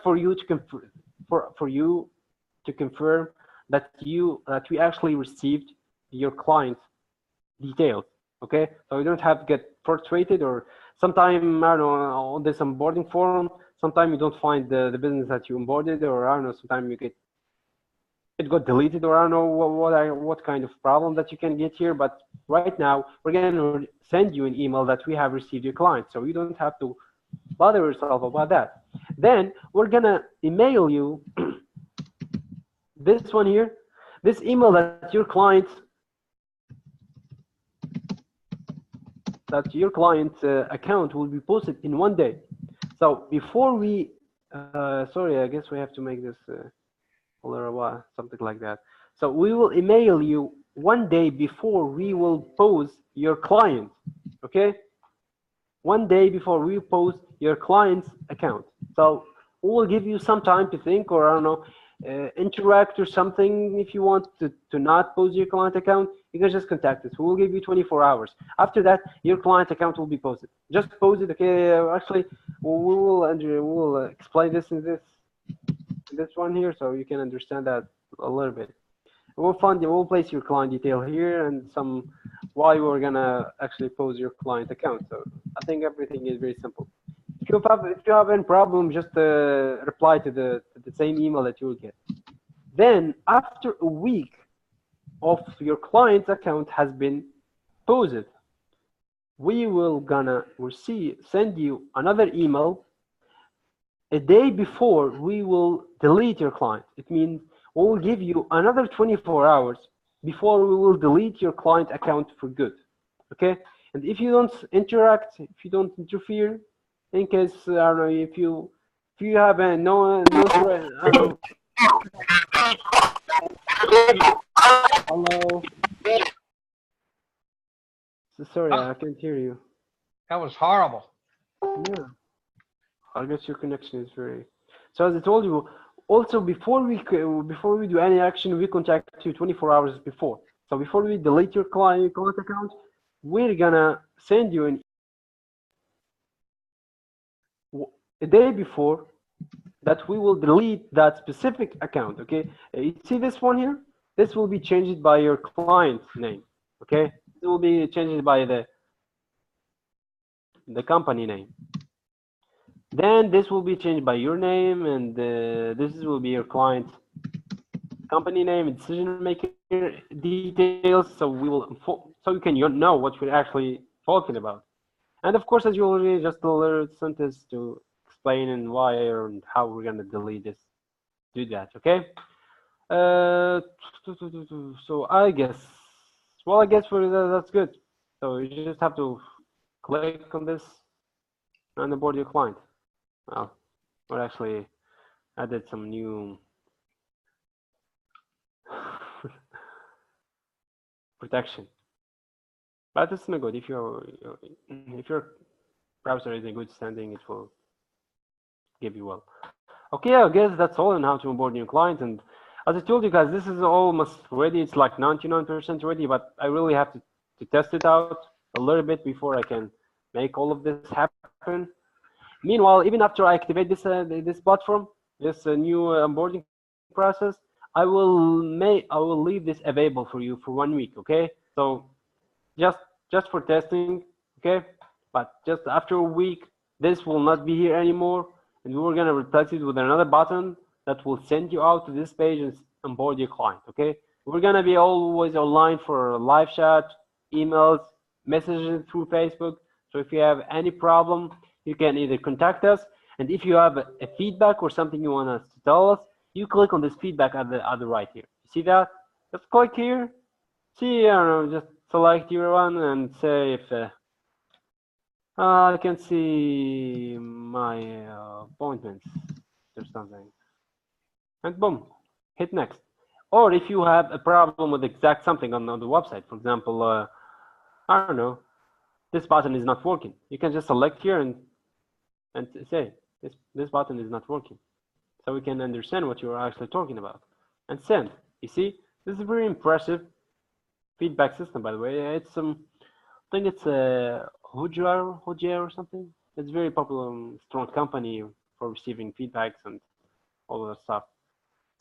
for you to confirm, for you to confirm that we actually received your client details. Okay, so you don't have to get frustrated, or sometime I don't know, on this onboarding form, sometimes you don't find the business that you onboarded, or I don't know, sometimes it got deleted, or I don't know what kind of problem that you can get here. But right now we're going to send you an email that we have received your client, so you don't have to bother yourself about that. Then we're gonna email you this one here, this email that your client account will be posted in 1 day. So before we sorry, I guess we have to make this something like that. So we will email you 1 day before we will post your client. Okay, 1 day before we post your client's account. So we will give you some time to think, or I don't know, interact or something. If you want to not post your client account, you can just contact us. We will give you 24 hours. After that, your client account will be posted. Just post it. Okay, actually, we will explain this in this one here, so you can understand that a little bit. We'll place your client detail here and some why we're gonna actually post your client account. So I think everything is very simple. If you have any problem, just reply to the same email that you will get. Then after a week of your client's account has been posted, we will gonna send you another email a day before we will delete your client. It means we will give you another 24 hours before we will delete your client account for good. Okay, and if you don't interact, if you don't interfere, in case I don't know, if you have a hello. Sorry, I can't hear you. That was horrible. Yeah, I guess your connection is very. So as I told you, also before we do any action, we contact you 24 hours before. So before we delete your client account, we're gonna send you a day before that we will delete that specific account. Okay, you see this one here? This will be changed by your client's name. Okay, it will be changed by the company name. Then this will be changed by your name, and this will be your client's company name and decision maker details. So we will so you can know what we're actually talking about. And of course, as you already just a little sentence to explain and why and how we're gonna delete this, do that, okay? Uh, so I guess, well, I guess for that, that's good. So you just have to click on this and onboard your client. Well, we're actually added some new protection, but it's not good. If your browser is in good standing, it will give you well. Okay, I guess that's all on how to onboard new clients. And as I told you guys, this is almost ready. It's like 99% ready, but I really have to test it out a little bit before I can make all of this happen. Meanwhile, even after I activate this platform, this new onboarding process, I will leave this available for you for 1 week. Okay, so just for testing. Okay, but just after a week, this will not be here anymore, and we're gonna replace it with another button that will send you out to this page and onboard your client. Okay, we're gonna be always online for live chat, emails, messages through Facebook. So if you have any problem, you can either contact us, and if you have a feedback or something you want us to tell us, you click on this feedback at the right here. You see that? Just click here. See, I don't know, just select your one and say if I can see my appointments or something. And boom, hit next. Or if you have a problem with exact something on the website, for example, I don't know, this button is not working. You can just select here and say, this button is not working. So we can understand what you're actually talking about. And send. You see, this is a very impressive feedback system, by the way. It's I think it's a Hojjar or something. It's a very popular, strong company for receiving feedbacks and all of that stuff.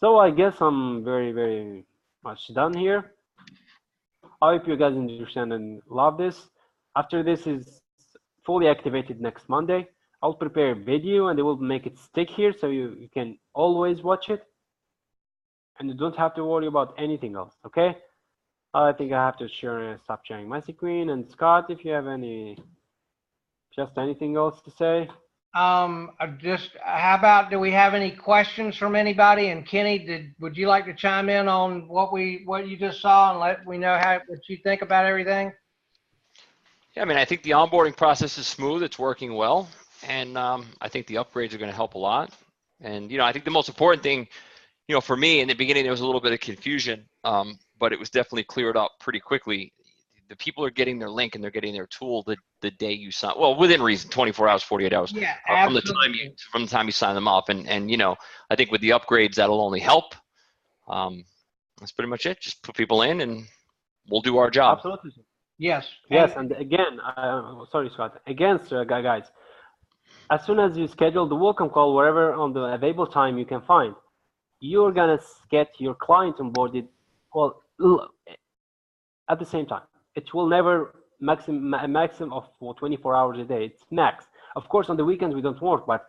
So I guess I'm very, very much done here. I hope you guys understand and love this. After this is fully activated next Monday, I'll prepare a video and they will make it stick here so you can always watch it. And you don't have to worry about anything else, okay? I think I have to stop sharing my screen. And Scott, if you have just anything else to say? How about, do we have any questions from anybody? And Kenny, would you like to chime in on what you just saw and let me know what you think about everything? Yeah, I mean, I think the onboarding process is smooth. It's working well. And I think the upgrades are going to help a lot. And, I think the most important thing, for me in the beginning, there was a little bit of confusion, but it was definitely cleared up pretty quickly. The people are getting their link and they're getting their tool the day you sign. Well, within reason, 24 hours, 48 hours. Yeah, from the time you sign them up. And I think with the upgrades, that'll only help. That's pretty much it. Just put people in and we'll do our job. Absolutely. Yes. Yes, and again, sorry, Scott. Again, guys, as soon as you schedule the welcome call, wherever on the available time you can find, you're gonna get your client onboarded. Well, at the same time, it will never maximum of 24 hours a day. It's max. Of course, on the weekends we don't work, but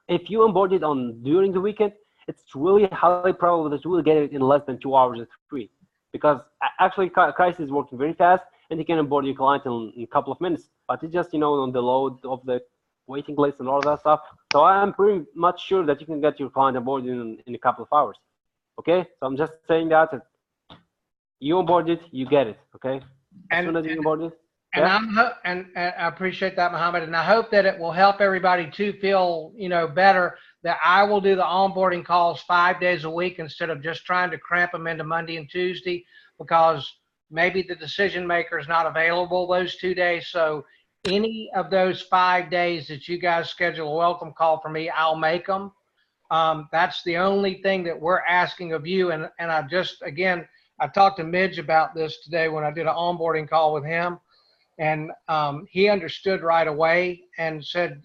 if you onboard it during the weekend, it's really highly probable that you will get it in less than 2 hours or 3, because actually Kais is working very fast and he can onboard your client in a couple of minutes. But it's just on the load of the waiting list and all that stuff. So I'm pretty much sure that you can get your client onboarded in a couple of hours. Okay, so I'm just saying that you onboard it, you get it. Okay, as soon as you onboard it. And I appreciate that, Mohammed, and I hope that it will help everybody to feel better that I will do the onboarding calls 5 days a week instead of just trying to cramp them into Monday and Tuesday, because maybe the decision maker is not available those 2 days. So any of those 5 days that you guys schedule a welcome call for me, I'll make them. That's the only thing that we're asking of you. And I talked to Midge about this today when I did an onboarding call with him. And he understood right away and said,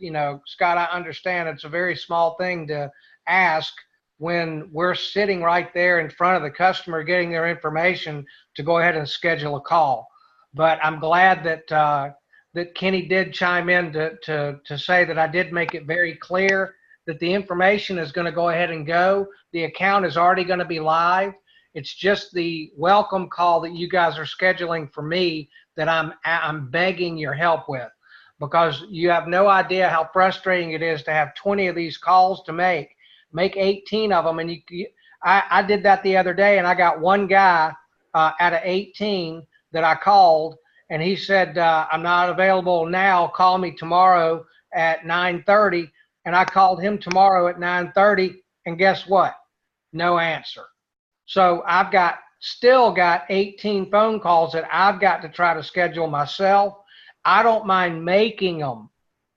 Scott, I understand it's a very small thing to ask when we're sitting right there in front of the customer getting their information to go ahead and schedule a call. But I'm glad that Kenny did chime in to say that I did make it very clear that the information is going to go ahead and go. The account is already going to be live. It's just the welcome call that you guys are scheduling for me that I'm begging your help with, because you have no idea how frustrating it is to have 20 of these calls to make 18 of them. And I did that the other day, and I got one guy out of 18 that I called, and he said, I'm not available now. Call me tomorrow at 9:30. And I called him tomorrow at 9:30, and guess what? No answer. So I've still got 18 phone calls that I've got to try to schedule myself. I don't mind making them.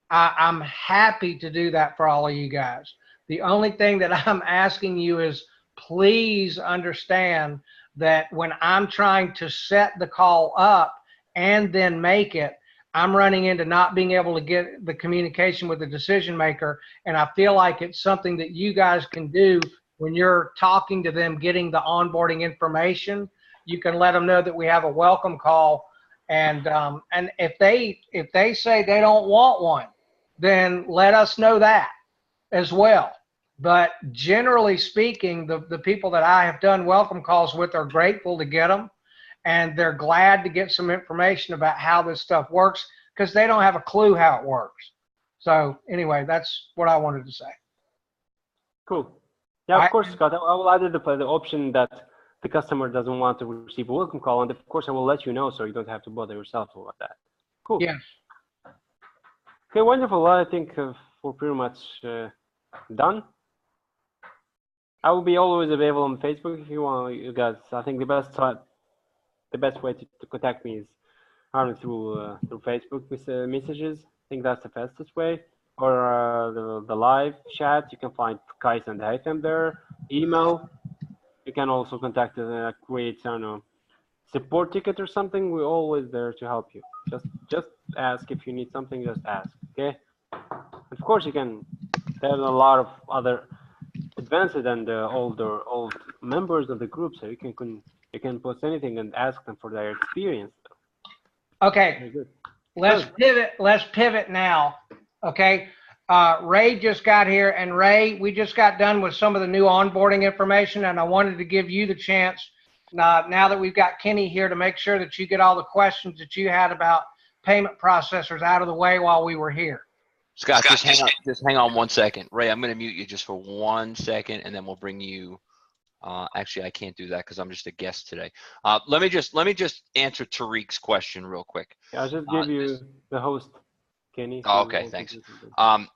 I'm happy to do that for all of you guys. The only thing that I'm asking you is, please understand that when I'm trying to set the call up and then make it, I'm running into not being able to get the communication with the decision maker. And I feel like it's something that you guys can do when you're talking to them, getting the onboarding information. You can let them know that we have a welcome call. And if they say they don't want one, then let us know that as well. But generally speaking, the people that I have done welcome calls with are grateful to get them. And they're glad to get some information about how this stuff works, because they don't have a clue how it works. So anyway, that's what I wanted to say. Cool. Yeah, of course, Scott. I will add the option that the customer doesn't want to receive a welcome call, and of course I will let you know, so you don't have to bother yourself about that. Cool. Yeah. Okay, wonderful. Well, I think we're pretty much done. I will be always available on Facebook if you want, you guys. I think the best way to contact me is through Facebook with messages. I think that's the fastest way. Or the live chat. You can find Kais and Haytham there. Email. You can also contact create, I don't know, support ticket or something. We're always there to help you. Just ask if you need something. Just ask. Okay. Of course, you can. There's a lot of other advanced and old members of the group, so you can post anything and ask them for their experience. Okay, let's pivot now. Okay, Ray just got here, and Ray, we just got done with some of the new onboarding information, and I wanted to give you the chance now that we've got Kenny here to make sure that you get all the questions that you had about payment processors out of the way while we were here. Scott, just hang on 1 second. Ray, I'm going to mute you just for 1 second, and then we'll bring you. Actually, I can't do that because I'm just a guest today. Let me just answer Tariq's question real quick. Yeah, I'll just give you the host, Kenny. Oh, okay, thanks.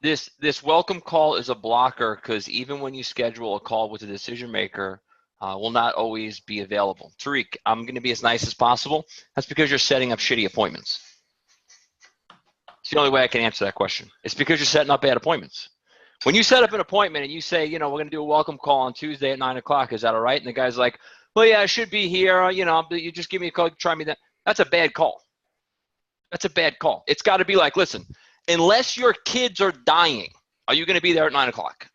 This welcome call is a blocker because even when you schedule a call with a decision maker, will not always be available. Tariq, I'm going to be as nice as possible. That's because you're setting up shitty appointments. It's the only way I can answer that question. It's because you're setting up bad appointments. When you set up an appointment and you say, we're going to do a welcome call on Tuesday at 9 o'clock, is that all right? And the guy's like, well, yeah, I should be here. You just give me a call, try me that. That's a bad call. That's a bad call. It's got to be like, listen, unless your kids are dying, are you going to be there at 9 o'clock?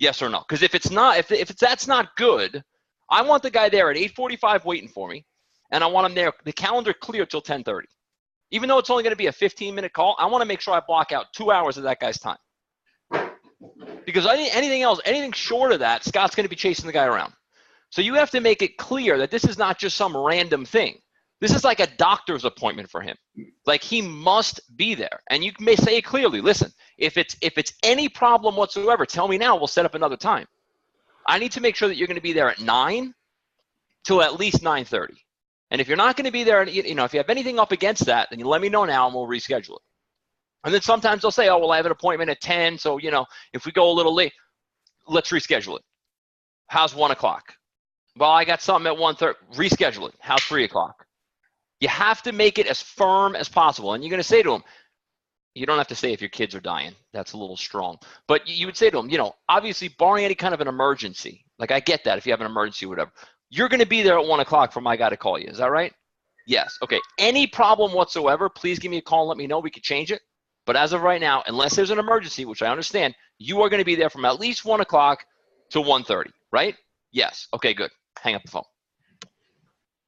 Yes or no? Because if it's not, if that's not good, I want the guy there at 8:45 waiting for me, and I want him there, the calendar clear till 10:30. Even though it's only going to be a 15-minute call, I want to make sure I block out 2 hours of that guy's time. Because anything short of that, Scott's going to be chasing the guy around. So you have to make it clear that this is not just some random thing. This is like a doctor's appointment for him. Like, he must be there. And you may say it clearly. Listen, if it's any problem whatsoever, tell me now. We'll set up another time. I need to make sure that you're going to be there at 9 till at least 9:30. And if you're not going to be there, if you have anything up against that, then you let me know now and we'll reschedule it. And then sometimes they'll say, oh, well, I have an appointment at 10. So, if we go a little late, let's reschedule it. How's 1 o'clock? Well, I got something at 1:30. Reschedule it. How's 3 o'clock? You have to make it as firm as possible. And you're going to say to them, you don't have to say if your kids are dying. That's a little strong. But you would say to them, obviously barring any kind of an emergency, like I get that if you have an emergency or whatever, you're going to be there at 1 o'clock for my guy to call you. Is that right? Yes. Okay. Any problem whatsoever, please give me a call and let me know. We could change it. But as of right now, unless there's an emergency, which I understand, you are going to be there from at least 1 o'clock to 1:30, right? Yes. Okay, good. Hang up the phone.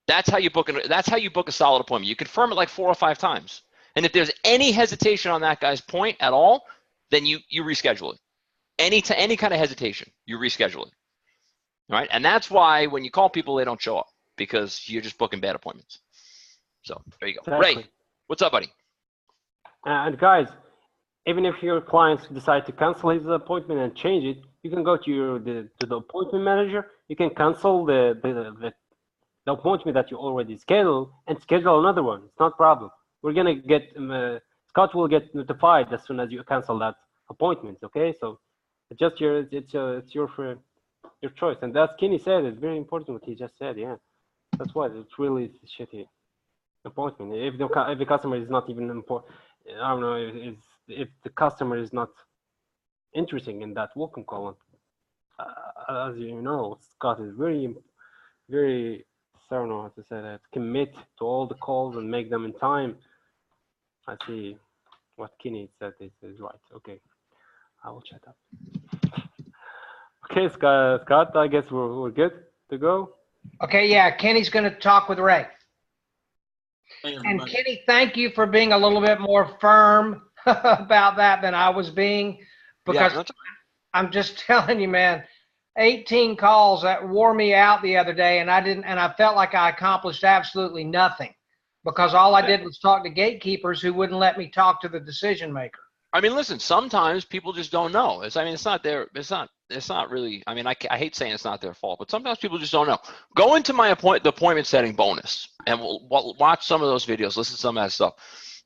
That's how you book a solid appointment. You confirm it like 4 or 5 times. And if there's any hesitation on that guy's point at all, then you reschedule it. Any kind of hesitation, you reschedule it. All right? And that's why when you call people, they don't show up, because you're just booking bad appointments. So there you go. Exactly. Ray, what's up, buddy? And guys, even if your clients decide to cancel his appointment and change it, you can go to the appointment manager. You can cancel the appointment that you already scheduled and schedule another one. It's not a problem. We're gonna get Scott will get notified as soon as you cancel that appointment. Okay, so it's just your choice. And that's Kenny said. It's very important what he just said. Yeah, that's why it's really shitty appointment. If the customer is not even important, I don't know if the customer is not interesting in that welcome call. As you know, Scott is very, very, I don't know how to say that, commit to all the calls and make them in time. I see what Kenny said is right. Okay, I will shut up. Okay, Scott, I guess we're good to go. Okay, yeah, Kenny's going to talk with Ray. Hey, And everybody. Kenny, thank you for being a little bit more firm about that than I was being, because Yeah, I'm just telling you, man, 18 calls that wore me out the other day, and I felt like I accomplished absolutely nothing because all I did was talk to gatekeepers who wouldn't let me talk to the decision maker. I mean, listen, sometimes people just don't know. It's not really, I mean, I hate saying it's not their fault, but sometimes people just don't know. Go into the appointment setting bonus and we'll watch some of those videos, listen to some of that stuff.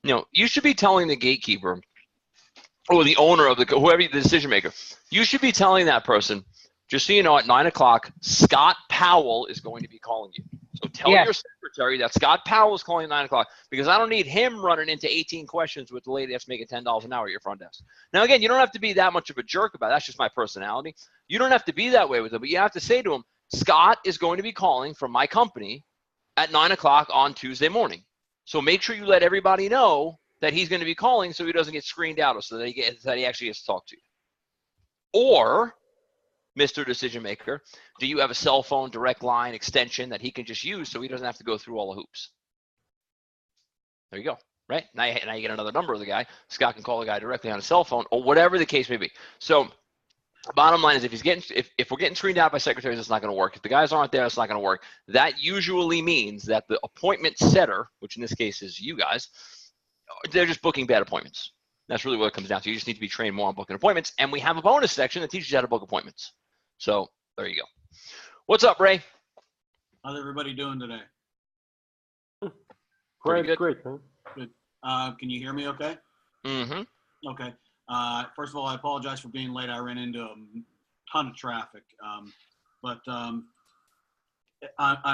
You know, you should be telling the gatekeeper or the owner of whoever the decision maker, you should be telling that person, just so you know, at 9 o'clock, Scott Powell is going to be calling you. So tell Yes. your secretary that Scott Powell is calling at 9 o'clock because I don't need him running into 18 questions with the lady that's making $10 an hour at your front desk. Now, again, you don't have to be that much of a jerk about it. That's just my personality. You don't have to be that way with him, but you have to say to him, Scott is going to be calling from my company at 9 o'clock on Tuesday morning. So make sure you let everybody know that he's going to be calling so he doesn't get screened out or so that he actually gets to talk to you. Or, Mr. Decision Maker, do you have a cell phone direct line extension that he can just use so he doesn't have to go through all the hoops? There you go, right? Now you get another number of the guy. Scott can call the guy directly on his cell phone or whatever the case may be. So bottom line is if we're getting screened out by secretaries, it's not going to work. If the guys aren't there, it's not going to work. That usually means that the appointment setter, which in this case is you guys, they're just booking bad appointments. That's really what it comes down to. You just need to be trained more on booking appointments. And we have a bonus section that teaches you how to book appointments. So there you go. What's up, Ray? How's everybody doing today? Pretty good. Great, man. Good. Can you hear me okay? Mm-hmm. Okay. First of all, I apologize for being late. I ran into a ton of traffic. I'm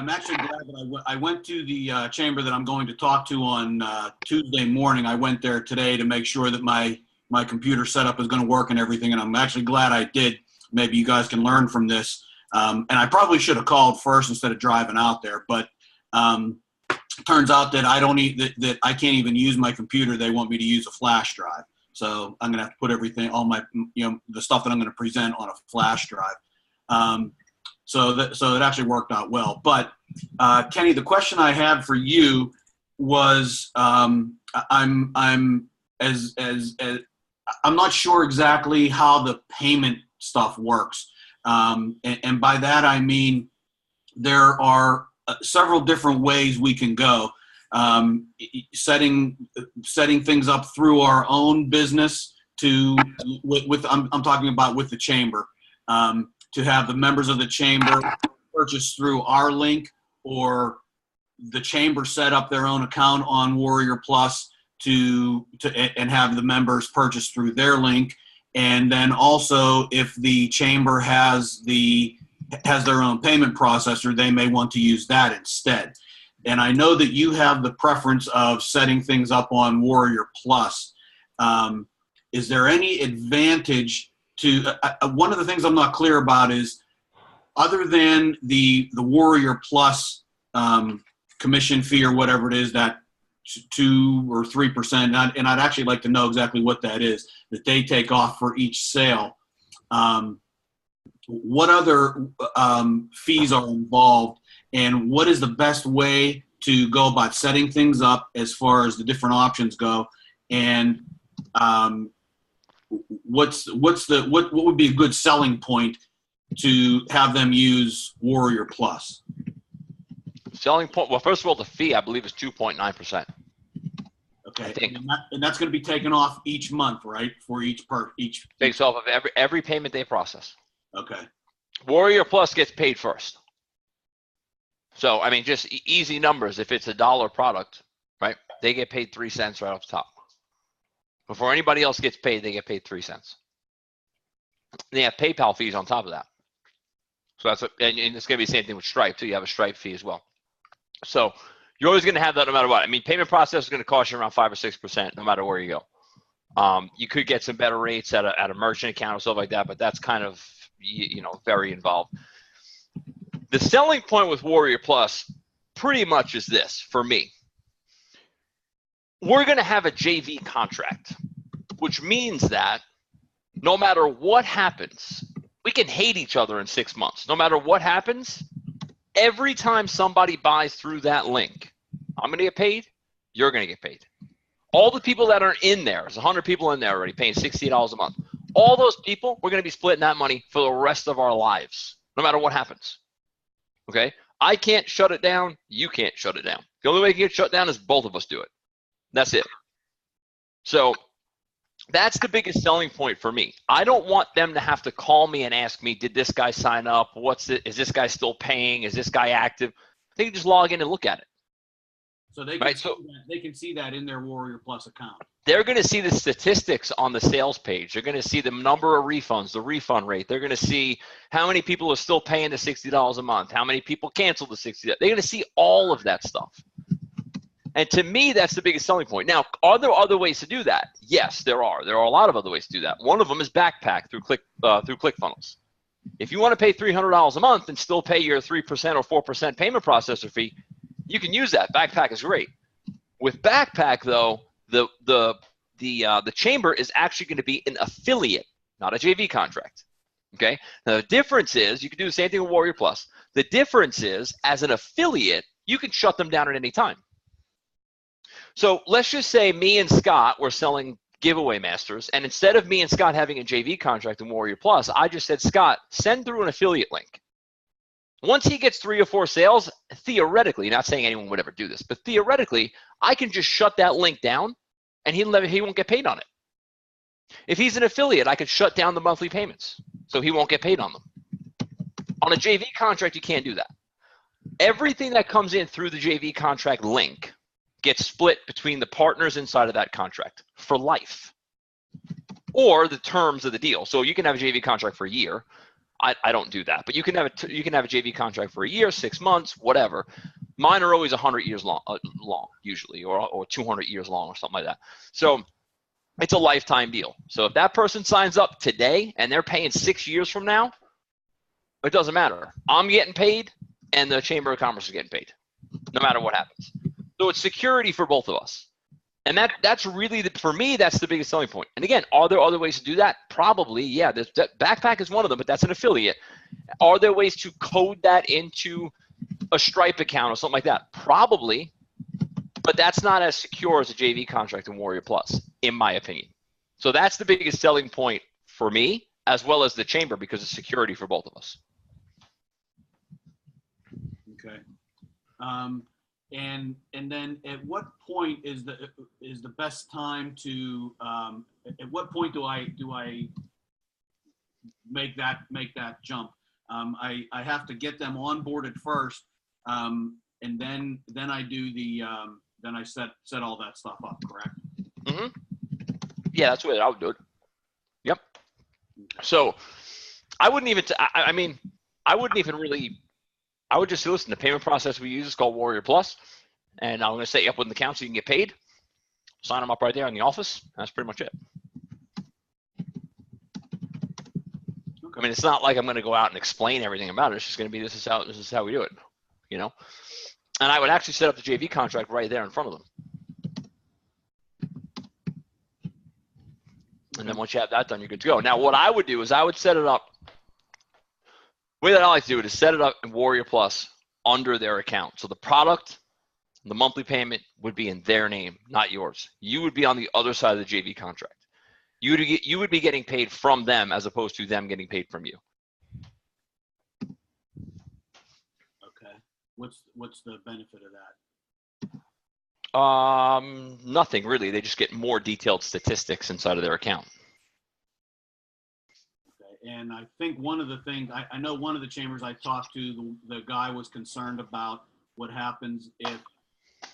actually glad that I went to the chamber that I'm going to talk to on Tuesday morning. I went there today to make sure that my computer setup is going to work and everything, and I'm actually glad I did. Maybe you guys can learn from this. And I probably should have called first instead of driving out there, but turns out that that I can't even use my computer. They want me to use a flash drive. So I'm going to have to put everything, all my, the stuff that I'm going to present on a flash drive. So it actually worked out well. But Kenny, the question I had for you was, I'm not sure exactly how the payment stuff works. And by that, I mean, there are several different ways we can go. Setting things up through our own business I'm talking about with the chamber, to have the members of the chamber purchase through our link, or the chamber set up their own account on Warrior Plus and have the members purchase through their link. And then also, if the chamber has their own payment processor, they may want to use that instead. And I know that you have the preference of setting things up on Warrior Plus. Is there any advantage to one of the things I'm not clear about is, other than the Warrior Plus commission fee or whatever it is, that 2 or 3%, and I'd actually like to know exactly what that is that they take off for each sale. What other fees are involved, and what is the best way to go about setting things up as far as the different options go? And what would be a good selling point to have them use Warrior Plus? Selling point. Well, first of all, the fee I believe is 2.9%. Okay. I think. And that's going to be taken off each month, right? For each Based off of every payment they process. Okay. Warrior Plus gets paid first. So I mean, just easy numbers. If it's $1 product, right? They get paid 3 cents right off the top. Before anybody else gets paid, they get paid 3 cents. They have PayPal fees on top of that. So that's and it's going to be the same thing with Stripe too. You have a Stripe fee as well. So you're always going to have that no matter what. I mean, payment process is going to cost you around 5 or 6% no matter where you go. You could get some better rates at a merchant account or stuff like that, but that's kind of, you know, very involved. The selling point with Warrior Plus pretty much is this for me. We're going to have a JV contract, which means that no matter what happens, we can hate each other in 6 months. No matter what happens, every time somebody buys through that link, I'm going to get paid, you're going to get paid. All the people that are in there, there's 100 people in there already paying $60 a month. All those people, we're going to be splitting that money for the rest of our lives, no matter what happens. Okay? I can't shut it down. You can't shut it down. The only way it can get shut down is both of us do it. That's it. So that's the biggest selling point for me. I don't want them to have to call me and ask me, did this guy sign up? Is this guy still paying? Is this guy active? They can just log in and look at it. So they can, they can see that in their Warrior Plus account. They're going to see the statistics on the sales page. They're going to see the number of refunds, the refund rate. They're going to see how many people are still paying the $60 a month, how many people canceled the $60. They're going to see all of that stuff. And to me, that's the biggest selling point. Now, are there other ways to do that? Yes, there are. There are a lot of other ways to do that. One of them is Backpack through ClickFunnels. If you want to pay $300 a month and still pay your 3% or 4% payment processor fee, you can use that. Backpack is great. With Backpack, though, the chamber is actually going to be an affiliate, not a JV contract. Okay. Now the difference is you can do the same thing with Warrior Plus. The difference is, as an affiliate, you can shut them down at any time. So let's just say me and Scott were selling giveaway masters, and instead of me and Scott having a JV contract in Warrior Plus, I just said, Scott, send through an affiliate link. Once he gets 3 or 4 sales, theoretically, not saying anyone would ever do this, but theoretically, I can just shut that link down and he won't get paid on it. If he's an affiliate, I could shut down the monthly payments so he won't get paid on them. On a JV contract, you can't do that. Everything that comes in through the JV contract link gets split between the partners inside of that contract for life, or the terms of the deal. So you can have a JV contract for a year. I don't do that, but you can have a JV contract for a year, 6 months, whatever. Mine are always 100 years long usually, or 200 years long or something like that. So it's a lifetime deal. So if that person signs up today and they're paying 6 years from now, it doesn't matter. I'm getting paid and the Chamber of Commerce is getting paid, no matter what happens. So it's security for both of us. And that's really, for me, that's the biggest selling point. And again, are there other ways to do that? Probably, yeah. Backpack is one of them, but that's an affiliate. Are there ways to code that into a Stripe account or something like that? Probably, but that's not as secure as a JV contract in Warrior Plus, in my opinion. So that's the biggest selling point for me, as well as the Chamber, because it's security for both of us. Okay. And then at what point is the best time to at what point do I make that jump? I have to get them onboarded first, and then I do the then I set all that stuff up, correct? Mm-hmm. Yeah, that's the way I would do it. Yep. So I wouldn't even I wouldn't even really. I would just say, listen, the payment process we use is called Warrior Plus, and I'm going to set you up with an account so you can get paid. Sign them up right there in the office. That's pretty much it. Okay. I mean, it's not like I'm going to go out and explain everything about it. It's just going to be, this is how we do it, you know? And I would actually set up the JV contract right there in front of them. And then once you have that done, you're good to go. Now, what I would do is I would set it up. The way that I like to do it is set it up in Warrior Plus under their account. So the product, the monthly payment would be in their name, not yours. You would be on the other side of the JV contract. You would be getting paid from them as opposed to them getting paid from you. Okay. What's the benefit of that? Nothing really. They just get more detailed statistics inside of their account. Okay. And I think one of the things, I know one of the chambers I talked to, the guy was concerned about what happens if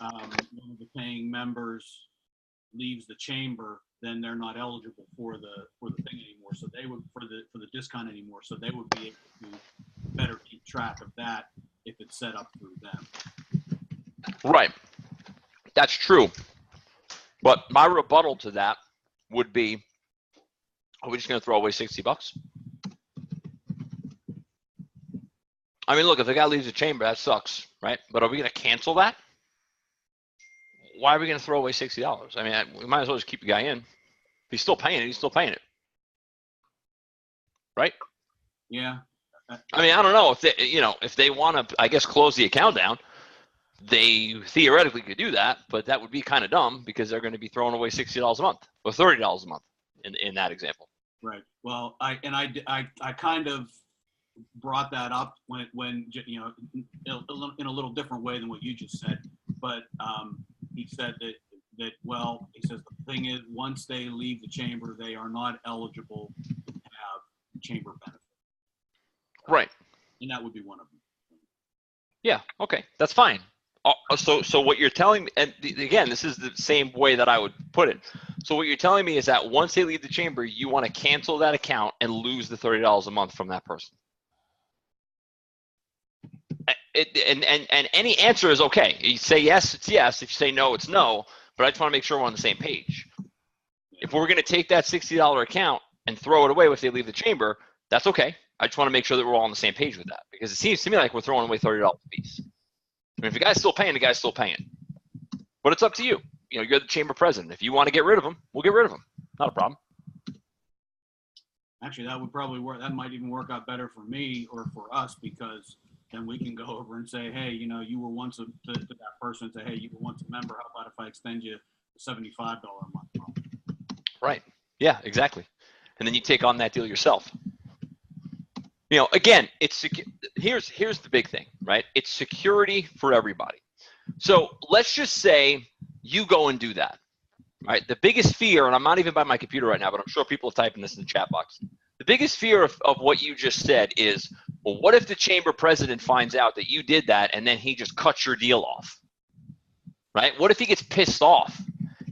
one of the paying members leaves the chamber, then they're not eligible for the thing anymore. So they would, for the discount anymore. So they would be able to better keep track of that if it's set up through them. Right. That's true. But my rebuttal to that would be, are we just going to throw away $60? I mean, look, if the guy leaves the chamber, that sucks, right? But are we going to cancel that? Why are we going to throw away $60? I mean, we might as well just keep the guy in. If he's still paying it, he's still paying it. Right? Yeah. I mean, I don't know if they, if they want to, I guess, close the account down, they theoretically could do that, but that would be kind of dumb because they're going to be throwing away $60 a month or $30 a month in that example. Right. Well, I kind of brought that up when in a little different way than what you just said, but he said that he says the thing is, once they leave the chamber, they are not eligible to have chamber benefit. Right. And that would be one of them. Yeah. Okay. That's fine. So what you're telling me, and again, this is the same way that I would put it. So what you're telling me is that once they leave the chamber, you want to cancel that account and lose the $30 a month from that person. And any answer is okay. You say yes, it's yes. If you say no, it's no. But I just want to make sure we're on the same page. If we're going to take that $60 account and throw it away if they leave the chamber, that's okay. I just want to make sure that we're all on the same page with that, because it seems to me like we're throwing away $30 a piece. I mean, if the guy's still paying, the guy's still paying. But it's up to you. You're the chamber president. If you want to get rid of him, we'll get rid of him. Not a problem. Actually, that would probably work. That might even work out better for me or for us, because then we can go over and say, hey, you were once to that person, say, hey, you were once a member. How about if I extend you a $75 a month? Right. Yeah, exactly. And then you take on that deal yourself. Again, here's the big thing, right? It's security for everybody. So let's just say you go and do that, right? The biggest fear, and I'm not even by my computer right now, but I'm sure people are typing this in the chat box. The biggest fear of what you just said is, well, what if the chamber president finds out that you did that and then he just cuts your deal off, right? What if he gets pissed off?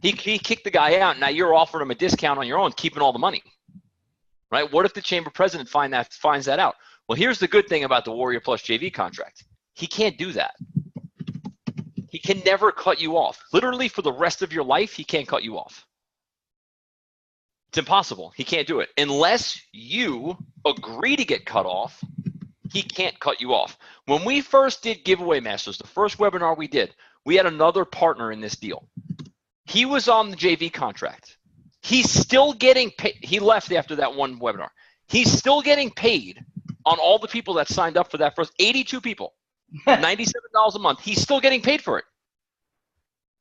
He kicked the guy out, and now you're offering him a discount on your own, keeping all the money. Right? What if the chamber president finds that out? Well, here's the good thing about the Warrior Plus JV contract. He can't do that. He can never cut you off. Literally, for the rest of your life, he can't cut you off. It's impossible. He can't do it. Unless you agree to get cut off, he can't cut you off. When we first did Giveaway Masters, the first webinar we did, we had another partner in this deal. He was on the JV contract. He's still getting paid. He left after that one webinar. He's still getting paid on all the people that signed up for that first 82 people, $97 a month. He's still getting paid for it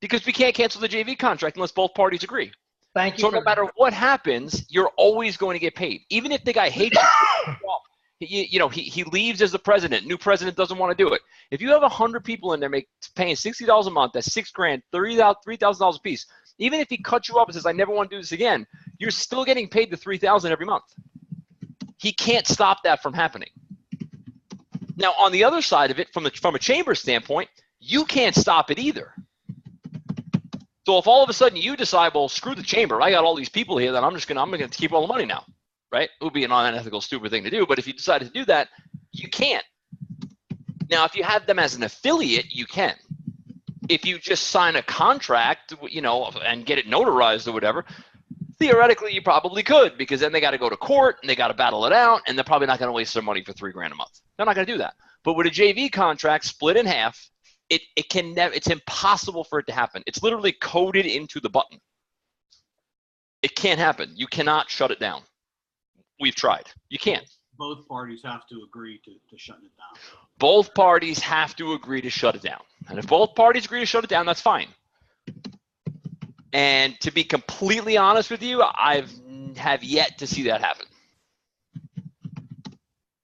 because we can't cancel the JV contract unless both parties agree. Thank you. So no matter what happens, you're always going to get paid. Even if the guy hates you, he leaves as the president. New president doesn't want to do it. If you have 100 people in there paying $60 a month, that's $6,000, $3,000 a piece. Even if he cuts you up and says, I never want to do this again, you're still getting paid the $3,000 every month. He can't stop that from happening. Now, on the other side of it, from a chamber standpoint, you can't stop it either. So if all of a sudden you decide, well, screw the chamber, I got all these people here, then I'm going to keep all the money now, right? It would be an unethical, stupid thing to do. But if you decided to do that, you can't. Now, if you have them as an affiliate, you can. If you just sign a contract, and get it notarized or whatever, theoretically you probably could, because then they got to go to court and they got to battle it out, and they're probably not going to waste their money for $3,000 a month. They're not going to do that. But with a JV contract split in half, it's impossible for it to happen. It's literally coded into the button. It can't happen. You cannot shut it down. We've tried. You can't. Both parties have to agree to shut it down. Both parties have to agree to shut it down. And if both parties agree to shut it down, that's fine. And to be completely honest with you, I have yet to see that happen.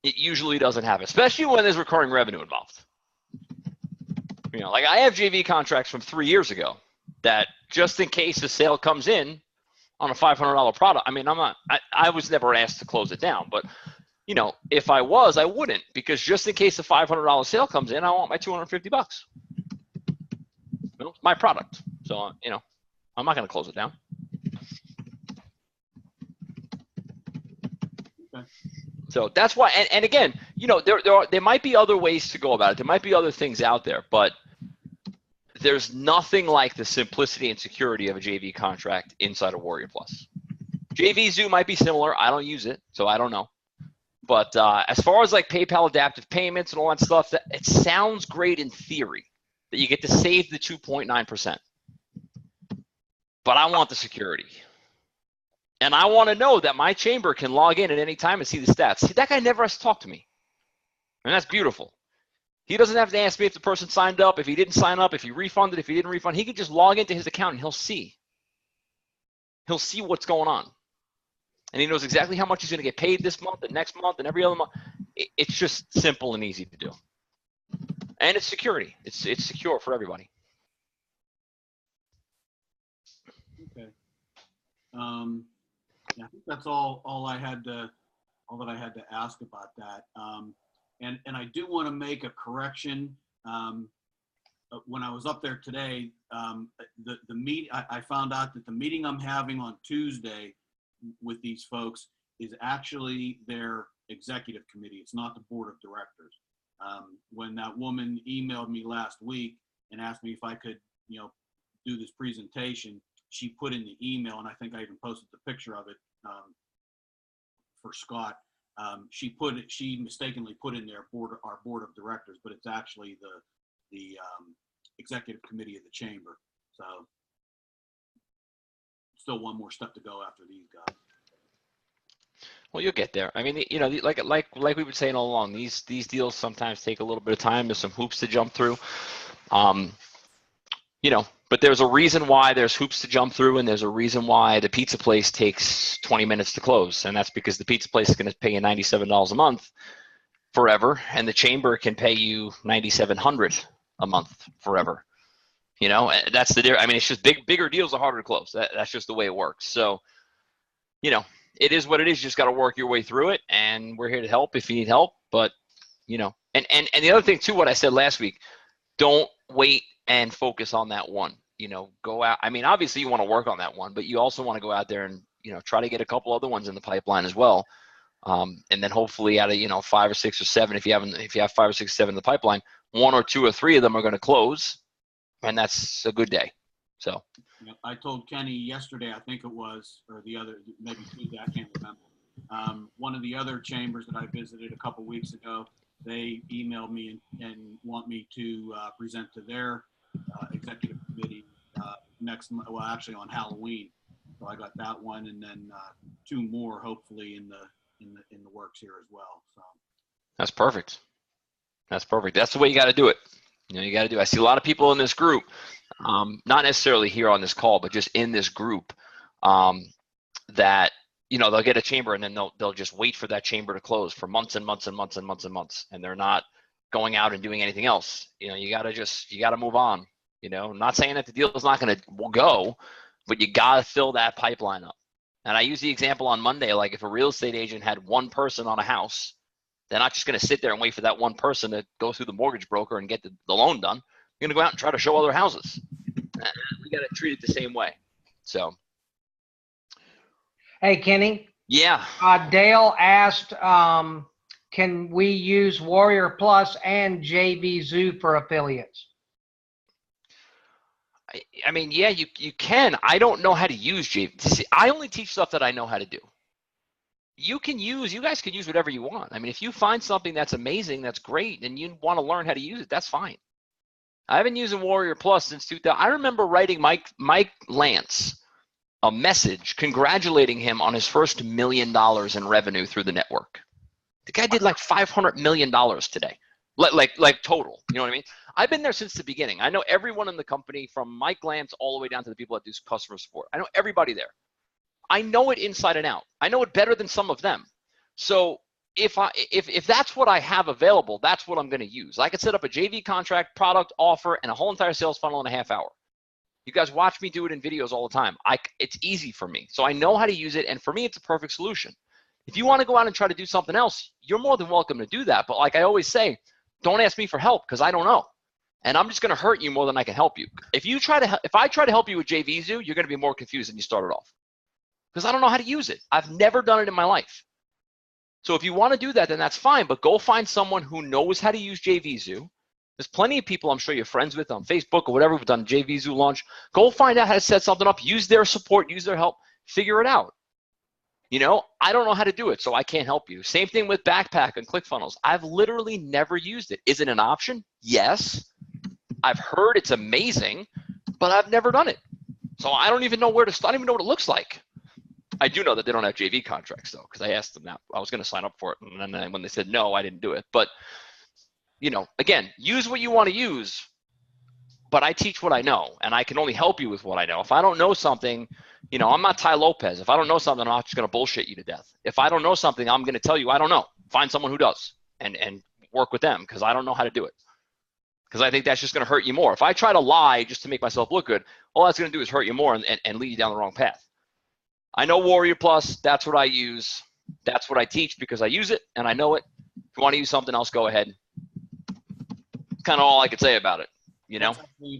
It usually doesn't happen, especially when there's recurring revenue involved. You know, like I have JV contracts from 3 years ago that just in case the sale comes in on a $500 product. I mean, I was never asked to close it down, but you know, if I was, I wouldn't, because just in case the $500 sale comes in, I want my $250. You know, it's my product. So, you know, I'm not going to close it down. Okay. So that's why, and again, you know, there might be other ways to go about it. There might be other things out there, but there's nothing like the simplicity and security of a JV contract inside of Warrior Plus. JV Zoo might be similar. I don't use it, so I don't know. But as far as like PayPal adaptive payments and all that stuff, it sounds great in theory that you get to save the 2.9%. But I want the security. And I want to know that my chamber can log in at any time and see the stats. See, that guy never has to talk to me. And that's beautiful. He doesn't have to ask me if the person signed up, if he didn't sign up, if he refunded, if he didn't refund. He can just log into his account and he'll see. He'll see what's going on. And he knows exactly how much he's going to get paid this month and next month and every other month. It's just simple and easy to do. And it's security. It's secure for everybody. Okay. Yeah, I think that's all that I had to ask about that. And I do want to make a correction. When I was up there today, I found out that the meeting I'm having on Tuesday with these folks is actually their executive committee. It's not the board of directors. When that woman emailed me last week and asked me if I could, you know, do this presentation, she put in the email, and I think I even posted the picture of it for Scott. She mistakenly put in there our board of directors, but it's actually the executive committee of the chamber. So still one more step to go after these guys. Well, you'll get there. I mean, you know, like we've been saying all along, these deals sometimes take a little bit of time. There's some hoops to jump through. You know, but there's a reason why there's hoops to jump through, and there's a reason why the pizza place takes 20 minutes to close, and that's because the pizza place is going to pay you $97 a month forever, and the chamber can pay you $9,700 a month forever. You know, that's the difference. I mean, it's just bigger deals are harder to close. That's just the way it works. So, you know, it is what it is. You just got to work your way through it, and we're here to help if you need help. But, you know, and the other thing too, what I said last week, don't wait and focus on that one. You know, go out. I mean, obviously you want to work on that one, but you also want to go out there and, you know, try to get a couple other ones in the pipeline as well. And then hopefully out of, you know, 5 or 6 or 7, if you have 5 or 6 or 7 in the pipeline, 1 or 2 or 3 of them are going to close, and that's a good day. So I told Kenny yesterday, I think it was, or the other, maybe Tuesday, I can't remember. One of the other chambers that I visited a couple weeks ago, they emailed me and want me to present to their executive committee next month. Well, actually on Halloween. So I got that one, and then 2 more hopefully in the works here as well. So that's perfect. That's perfect. That's the way you got to do it. You know, you got to do. I see a lot of people in this group, not necessarily here on this call, but just in this group, that, you know, they'll get a chamber and then they'll just wait for that chamber to close for months and months and months and months and months, and they're not going out and doing anything else. You know, you got to move on. You know, I'm not saying that the deal is not going to go, but you got to fill that pipeline up. And I use the example on Monday, like if a real estate agent had one person on a house, they're not just going to sit there and wait for that one person to go through the mortgage broker and get the loan done. You're going to go out and try to show other houses. We got to treat it the same way. So. Hey, Kenny. Yeah. Dale asked, can we use Warrior Plus and JV Zoo for affiliates? I mean, yeah, you can. I don't know how to use JV. See, I only teach stuff that I know how to do. You guys can use whatever you want. I mean, if you find something that's amazing, that's great, and you want to learn how to use it, that's fine. I haven't used a Warrior Plus since 2000. I remember writing Mike Lance a message congratulating him on his first $1 million in revenue through the network. The guy did like $500 million today, like total. You know what I mean? I've been there since the beginning. I know everyone in the company, from Mike Lance all the way down to the people that do customer support. I know everybody there. I know it inside and out. I know it better than some of them. So if that's what I have available, that's what I'm going to use. I could set up a JV contract, product, offer, and a whole entire sales funnel in a half hour. You guys watch me do it in videos all the time. It's easy for me. So I know how to use it, and for me, it's a perfect solution. If you want to go out and try to do something else, you're more than welcome to do that. But like I always say, don't ask me for help because I don't know. And I'm just going to hurt you more than I can help you. If I try to help you with JVZoo, you're going to be more confused than you started off because I don't know how to use it. I've never done it in my life. So if you want to do that, then that's fine. But go find someone who knows how to use JVZoo. There's plenty of people I'm sure you're friends with on Facebook or whatever who've done JVZoo launch. Go find out how to set something up. Use their support. Use their help. Figure it out. You know, I don't know how to do it, so I can't help you. Same thing with Backpack and ClickFunnels. I've literally never used it. Is it an option? Yes. I've heard it's amazing, but I've never done it. So I don't even know where to start. I don't even know what it looks like. I do know that they don't have JV contracts though, because I asked them that. I was going to sign up for it, and then when they said no, I didn't do it. But you know, again, use what you want to use, but I teach what I know, and I can only help you with what I know. If I don't know something, you know, I'm not Ty Lopez. If I don't know something, I'm not just going to bullshit you to death. If I don't know something, I'm going to tell you I don't know. Find someone who does, and work with them, because I don't know how to do it. Because I think that's just going to hurt you more. If I try to lie just to make myself look good, all that's going to do is hurt you more and lead you down the wrong path. I know Warrior Plus. That's what I use. That's what I teach because I use it and I know it. If you want to use something else, go ahead. Kind of all I could say about it, you know?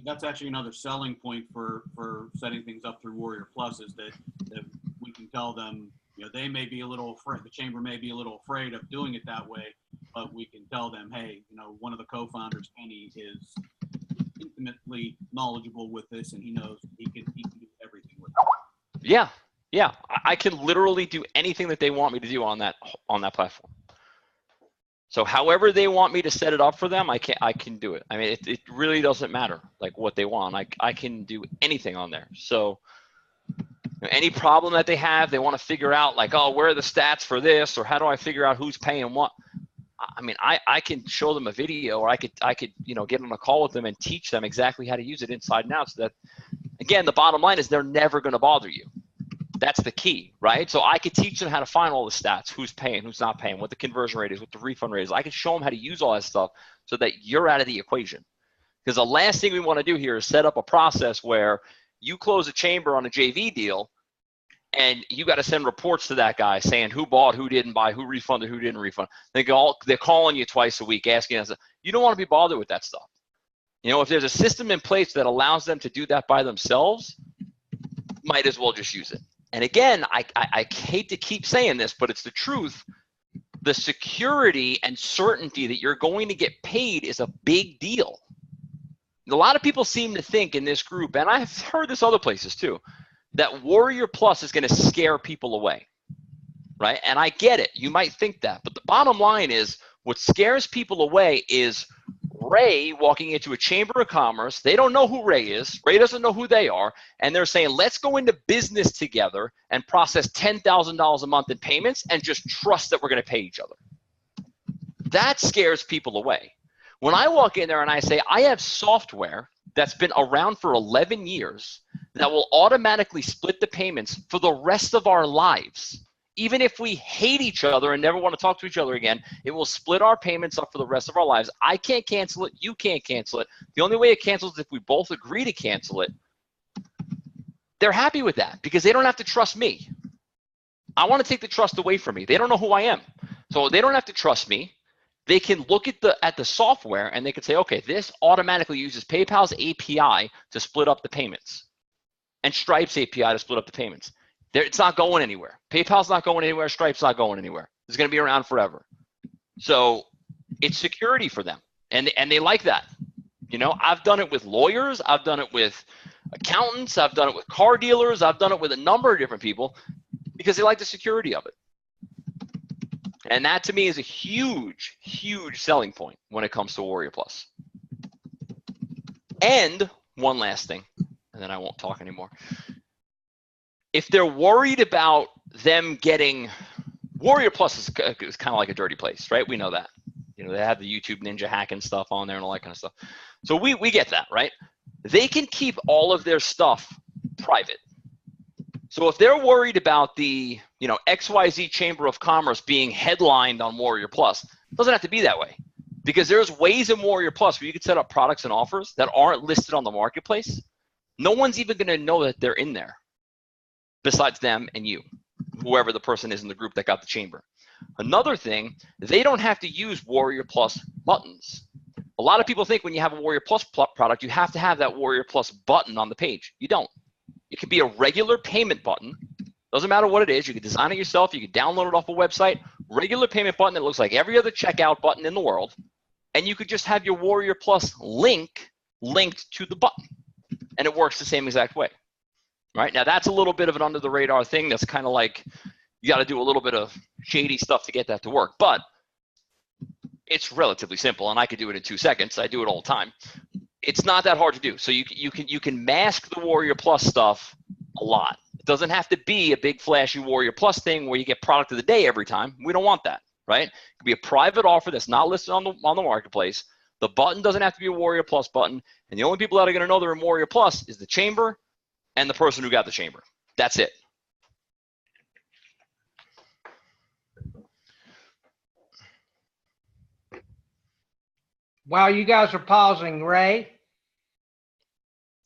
That's actually another selling point for setting things up through Warrior Plus is that we can tell them, you know, they may be a little afraid, the chamber may be a little afraid of doing it that way, but we can tell them, hey, you know, one of the co-founders, Kenny, is intimately knowledgeable with this and he knows he can do everything with it. Yeah. Yeah, I can literally do anything that they want me to do on that platform. So however they want me to set it up for them, I can do it. I mean, it really doesn't matter like what they want. I can do anything on there. So any problem that they have, they want to figure out like, oh, where are the stats for this, or how do I figure out who's paying what? I mean, I can show them a video, or I could you know, get on a call with them and teach them exactly how to use it inside and out. So that, again, the bottom line is they're never going to bother you. That's the key, right? So I could teach them how to find all the stats, who's paying, who's not paying, what the conversion rate is, what the refund rate is. I can show them how to use all that stuff so that you're out of the equation. Because the last thing we want to do here is set up a process where you close a chamber on a JV deal and you got to send reports to that guy saying who bought, who didn't buy, who refunded, who didn't refund. They're calling you twice a week asking us. You don't want to be bothered with that stuff. You know, if there's a system in place that allows them to do that by themselves, might as well just use it. And again, I hate to keep saying this, but it's the truth. The security and certainty that you're going to get paid is a big deal. A lot of people seem to think in this group, and I've heard this other places too, that Warrior Plus is going to scare people away, right? And I get it. You might think that. But the bottom line is what scares people away is Ray walking into a chamber of commerce. They don't know who Ray is. Ray doesn't know who they are. And they're saying, let's go into business together and process $10,000 a month in payments and just trust that we're going to pay each other. That scares people away. When I walk in there and I say, I have software that's been around for 11 years that will automatically split the payments for the rest of our lives. Even if we hate each other and never want to talk to each other again, it will split our payments up for the rest of our lives. I can't cancel it. You can't cancel it. The only way it cancels is if we both agree to cancel it. They're happy with that because they don't have to trust me. I want to take the trust away from me. They don't know who I am. So they don't have to trust me. They can look at the software and they can say, okay, this automatically uses PayPal's API to split up the payments and Stripe's API to split up the payments. It's not going anywhere. PayPal's not going anywhere. Stripe's not going anywhere. It's going to be around forever. So it's security for them, and they like that. You know, I've done it with lawyers. I've done it with accountants. I've done it with car dealers. I've done it with a number of different people because they like the security of it. And that to me is a huge, huge selling point when it comes to Warrior Plus. And one last thing, and then I won't talk anymore. If they're worried about them getting, Warrior Plus is kind of like a dirty place, right? We know that. You know, they have the YouTube Ninja hacking stuff on there and all that kind of stuff. So we get that, right? They can keep all of their stuff private. So if they're worried about the, XYZ Chamber of Commerce being headlined on Warrior Plus, it doesn't have to be that way, because there's ways in Warrior Plus where you can set up products and offers that aren't listed on the marketplace. No one's even going to know that they're in there besides them and you, whoever the person is in the group that got the chamber. Another thing, they don't have to use Warrior Plus buttons. A lot of people think when you have a Warrior Plus product, you have to have that Warrior Plus button on the page. You don't. It can be a regular payment button. Doesn't matter what it is. You can design it yourself. You can download it off a website. Regular payment button that looks like every other checkout button in the world. And you could just have your Warrior Plus link linked to the button. And it works the same exact way. Right? Now, that's a little bit of an under the radar thing. That's kind of like you got to do a little bit of shady stuff to get that to work. But it's relatively simple, and I could do it in 2 seconds. I do it all the time. It's not that hard to do. So you can mask the Warrior Plus stuff a lot. It doesn't have to be a big flashy Warrior Plus thing where you get product of the day every time. We don't want that, right? It could be a private offer that's not listed on the marketplace. The button doesn't have to be a Warrior Plus button, and the only people that are going to know they're in Warrior Plus is the chamber and the person who got the chamber. That's it. While you guys are pausing, Ray.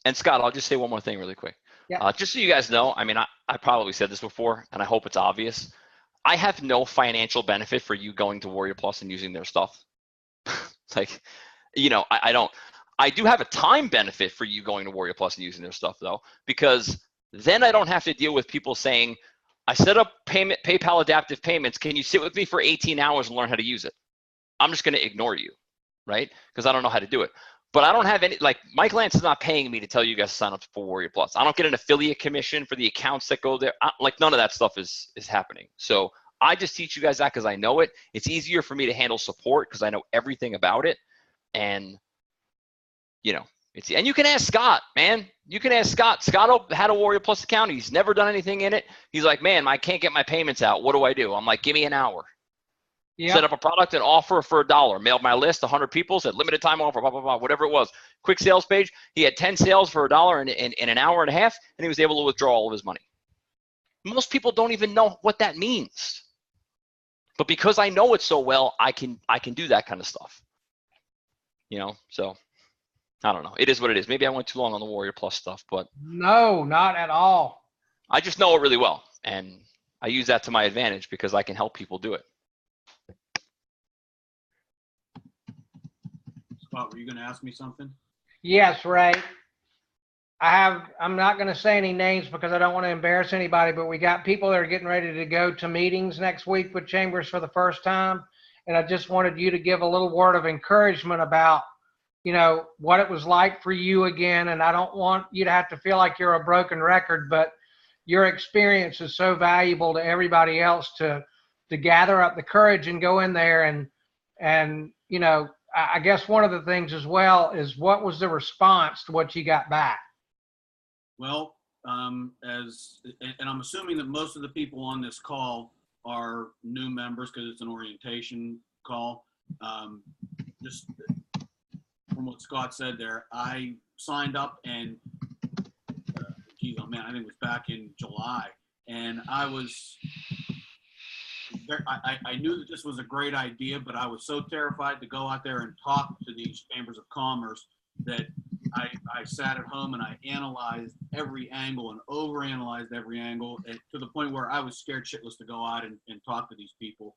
And Scott, I'll just say one more thing really quick. Yeah. Just so you guys know, I mean, I probably said this before, and I hope it's obvious. I have no financial benefit for you going to Warrior Plus and using their stuff. Like, I don't. I do have a time benefit for you going to Warrior Plus and using their stuff, though, because then I don't have to deal with people saying, I set up PayPal adaptive payments. Can you sit with me for 18 hours and learn how to use it? I'm just going to ignore you, right? Because I don't know how to do it. But I don't have any, like, Mike Lance is not paying me to tell you guys to sign up for Warrior Plus. I don't get an affiliate commission for the accounts that go there. Like, none of that stuff is happening. So I just teach you guys that because I know it. It's easier for me to handle support because I know everything about it. And, and you can ask Scott, man. You can ask Scott. Scott had a Warrior Plus account. He's never done anything in it. He's like, man, I can't get my payments out. What do I do? I'm like, give me an hour. Yep. Set up a product and offer for $1. Mailed my list, 100 people, said limited time offer, blah, blah, blah, whatever it was. Quick sales page. He had 10 sales for $1 in an hour and a half, and he was able to withdraw all of his money. Most people don't even know what that means. But because I know it so well, I can do that kind of stuff. So I don't know. It is what it is. Maybe I went too long on the Warrior Plus stuff, but no, not at all. I just know it really well, and I use that to my advantage because I can help people do it. Scott, were you going to ask me something? Yes, Ray. I'm not going to say any names because I don't want to embarrass anybody, but we got people that are getting ready to go to meetings next week with Chambers for the first time. And I just wanted you to give a little word of encouragement about, what it was like for you again. And I don't want you to have to feel like you're a broken record, but your experience is so valuable to everybody else to gather up the courage and go in there and I guess one of the things as well is what was the response to what you got back? Well, and I'm assuming that most of the people on this call are new members because it's an orientation call. Just from what Scott said there, I signed up and, I think it was back in July, and I was. I knew that this was a great idea, but I was so terrified to go out there and talk to these chambers of commerce that I sat at home and I analyzed every angle and overanalyzed every angle to the point where I was scared shitless to go out and talk to these people.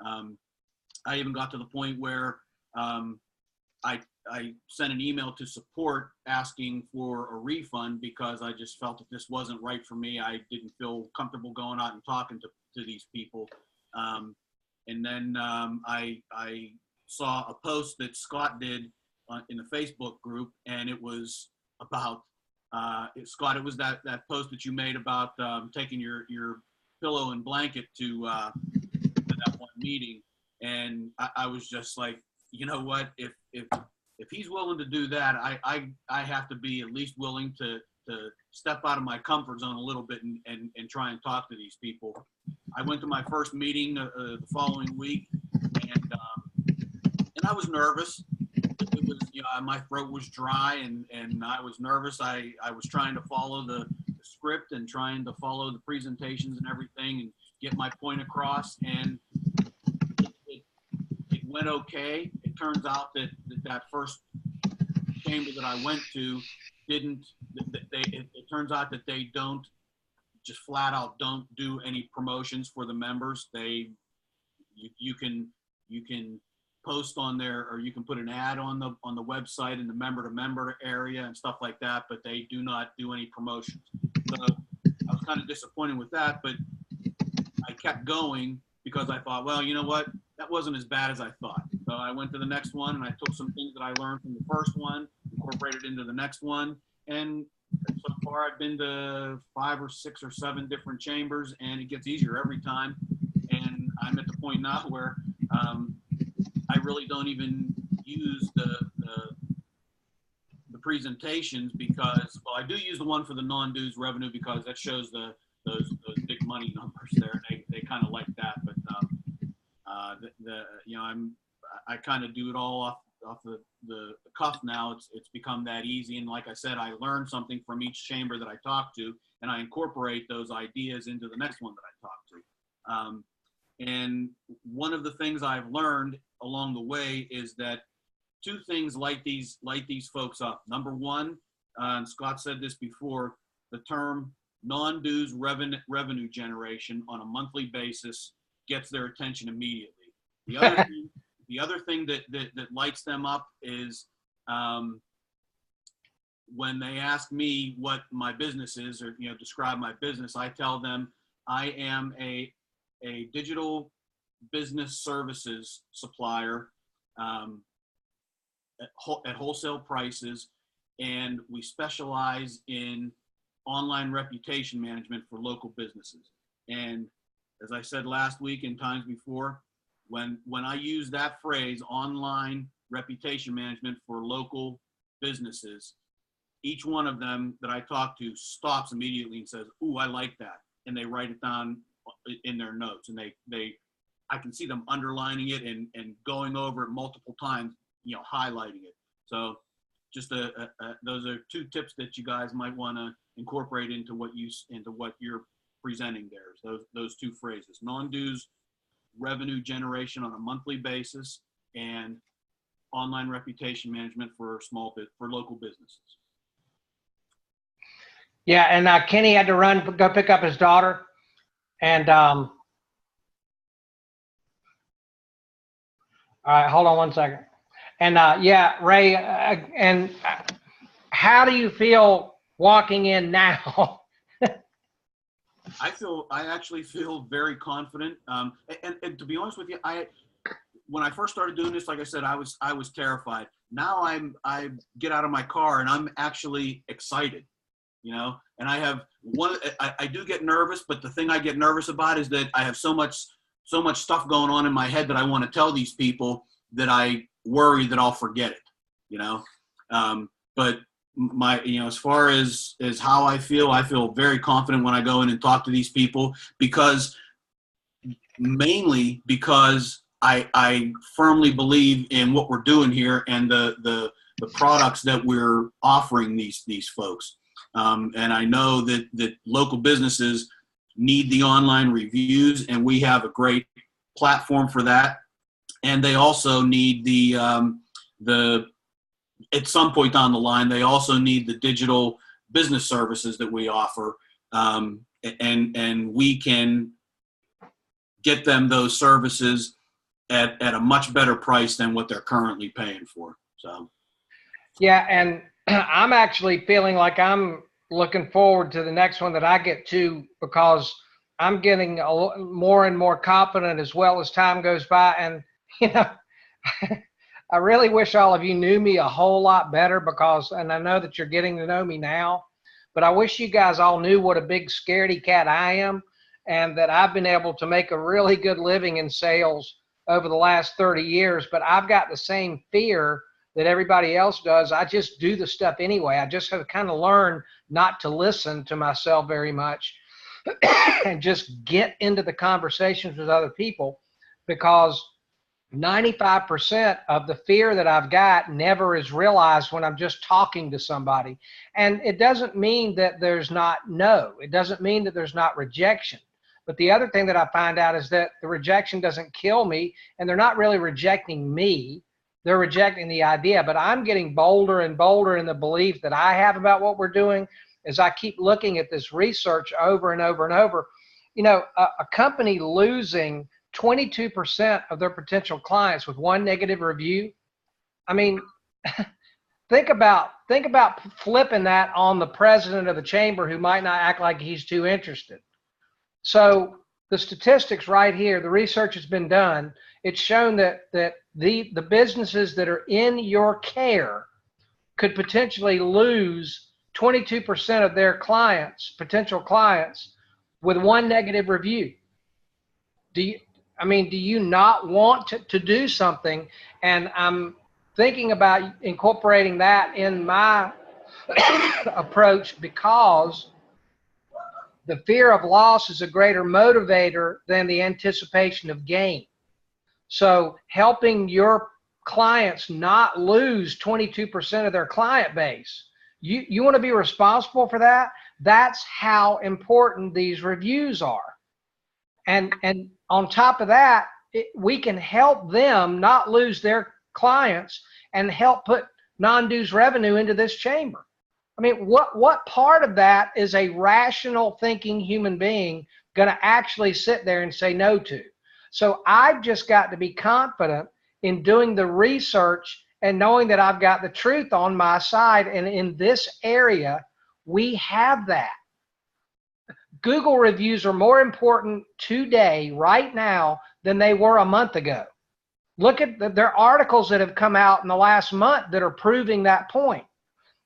I even got to the point where I sent an email to support asking for a refund because I just felt that this wasn't right for me. I didn't feel comfortable going out and talking to these people. And then I saw a post that Scott did in the Facebook group, and it was about Scott. It was that post that you made about taking your pillow and blanket to that one meeting, and I was just like, you know what? If he's willing to do that, I have to be at least willing to step out of my comfort zone a little bit and try and talk to these people. I went to my first meeting the following week, and I was nervous. It was, my throat was dry, and I was nervous. I was trying to follow the the script and trying to follow the presentations and everything and get my point across. And it went okay. It turns out that first chamber that I went to didn't, it turns out that they don't, just flat out don't do any promotions for the members. You can post on there, or you can put an ad on the website in the member to member area and stuff like that, but they do not do any promotions. So I was kind of disappointed with that, but I kept going because I thought, well, you know what, that wasn't as bad as I thought. So I went to the next one and I took some things that I learned from the first one, incorporated into the next one, and so far I've been to 5 or 6 or 7 different chambers, and it gets easier every time. And I'm at the point now where I really don't even use the presentations, because, well, I do use the one for the non-dues revenue because that shows those big money numbers there. They kind of like that, but you know, I kind of do it all off the cuff now. It's become that easy, and like I said, I learned something from each chamber that I talk to, and I incorporate those ideas into the next one that I talk to. And one of the things I've learned along the way is that 2 things light these folks up. Number one, and Scott said this before, the term non-dues revenue generation on a monthly basis gets their attention immediately. The other thing that lights them up is when they ask me what my business is, or, you know, describe my business, I tell them I am a digital business services supplier at wholesale prices, and we specialize in online reputation management for local businesses. And as I said last week and times before, when I use that phrase, online reputation management for local businesses, each one of them that I talk to stops immediately and says, "Ooh, I like that," and they write it down in their notes, and I can see them underlining it and going over it multiple times, you know, highlighting it. So just those are 2 tips that you guys might want to incorporate into what you're presenting there. So those 2 phrases: non-dues revenue generation on a monthly basis, and online reputation management for local businesses. Yeah, and Kenny had to go pick up his daughter, and all right, hold on 1 second. And yeah, Ray, and how do you feel walking in now? I actually feel very confident. And to be honest with you, when I first started doing this, like I said, I was terrified. Now I get out of my car and I'm actually excited, you know. And I do get nervous, but the thing I get nervous about is that I have so much stuff going on in my head that I want to tell these people that I worry that I'll forget it, you know. But as far as how I feel very confident when I go in and talk to these people, mainly because I firmly believe in what we're doing here and the products that we're offering these folks. And I know that local businesses need the online reviews, and we have a great platform for that. And they also need at some point down the line, they also need the digital business services that we offer, and we can get them those services at a much better price than what they're currently paying for. So, yeah, and I'm actually feeling like I'm looking forward to the next one that I get to, because I'm getting more and more confident as well as time goes by, and you know. I really wish all of you knew me a whole lot better, and I know that you're getting to know me now, but I wish you guys all knew what a big scaredy cat I am, and that I've been able to make a really good living in sales over the last 30 years, but I've got the same fear that everybody else does. I just do the stuff anyway. I just have kind of learned not to listen to myself very much and just get into the conversations with other people, because 95% of the fear that I've got never is realized when I'm just talking to somebody. And it doesn't mean that there's not no. It doesn't mean that there's not rejection. But the other thing that I find out is that the rejection doesn't kill me, and they're not really rejecting me. They're rejecting the idea. But I'm getting bolder and bolder in the belief that I have about what we're doing as I keep looking at this research over and over and over. You know, a company losing 22% of their potential clients with one negative review. I mean, think about flipping that on the president of the chamber who might not act like he's too interested. So the statistics right here, the research has been done. It's shown that the businesses that are in your care could potentially lose 22% of their clients, potential clients, with one negative review. Do you not want to do something? And I'm thinking about incorporating that in my approach, because the fear of loss is a greater motivator than the anticipation of gain. So helping your clients not lose 22% of their client base, you want to be responsible for that. That's how important these reviews are. And on top of that, we can help them not lose their clients and help put non-dues revenue into this chamber. I mean, what part of that is a rational thinking human being going to actually sit there and say no to? So I've just got to be confident in doing the research and knowing that I've got the truth on my side. And in this area, we have that. Google reviews are more important today, right now, than they were a month ago. Look at there are articles that have come out in the last month that are proving that point.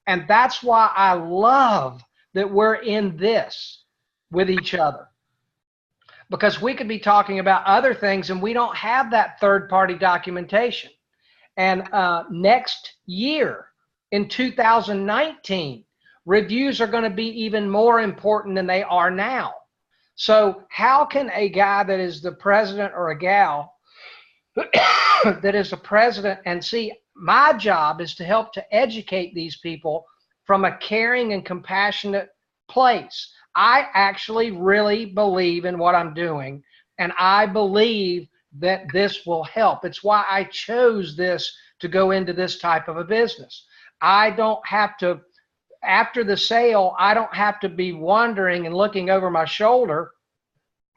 And that's why I love that we're in this with each other. Because we could be talking about other things and we don't have that third-party documentation. And next year, in 2019, reviews are going to be even more important than they are now. So how can a guy that is the president or a gal that is the president, and see, my job is to help to educate these people from a caring and compassionate place. I actually really believe in what I'm doing, and I believe that this will help. It's why I chose this to go into this type of a business. I don't have to, after the sale, I don't have to be wondering and looking over my shoulder,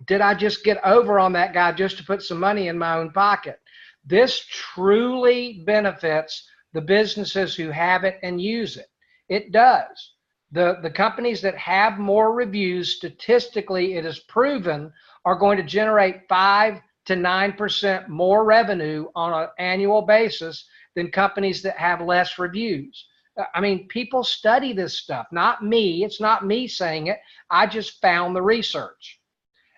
did I just get over on that guy just to put some money in my own pocket? This truly benefits the businesses who have it and use it. It does. The companies that have more reviews, statistically, it is proven, are going to generate 5 to 9% more revenue on an annual basis than companies that have less reviews. I mean, people study this stuff, not me. It's not me saying it. I just found the research.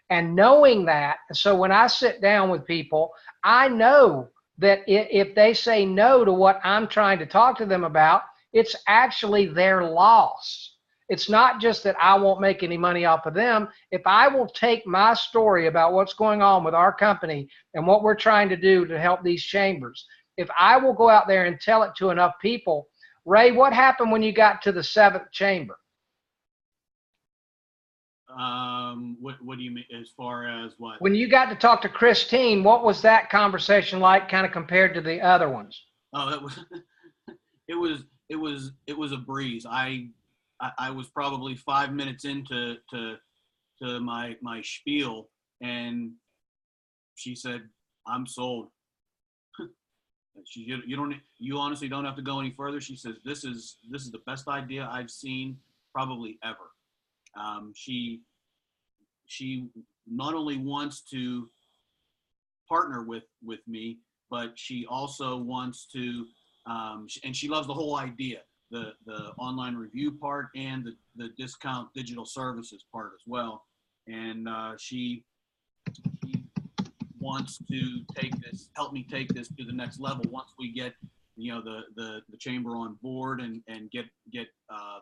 And knowing that, so when I sit down with people, I know that if they say no to what I'm trying to talk to them about, it's actually their loss. It's not just that I won't make any money off of them. If I will take my story about what's going on with our company and what we're trying to do to help these chambers, if I will go out there and tell it to enough people, Ray, what happened when you got to the 7th chamber? What do you mean as far as what? When you got to talk to Christine, what was that conversation like, kind of compared to the other ones? Oh, it was a breeze. I was probably 5 minutes into my spiel, and she said, "I'm sold." You honestly don't have to go any further. She says, this is the best idea I've seen probably ever. She not only wants to partner with me, but she also wants to, and she loves the whole idea, the online review part and the discount digital services part as well. And she wants to help me take this to the next level once we get, the chamber on board and get the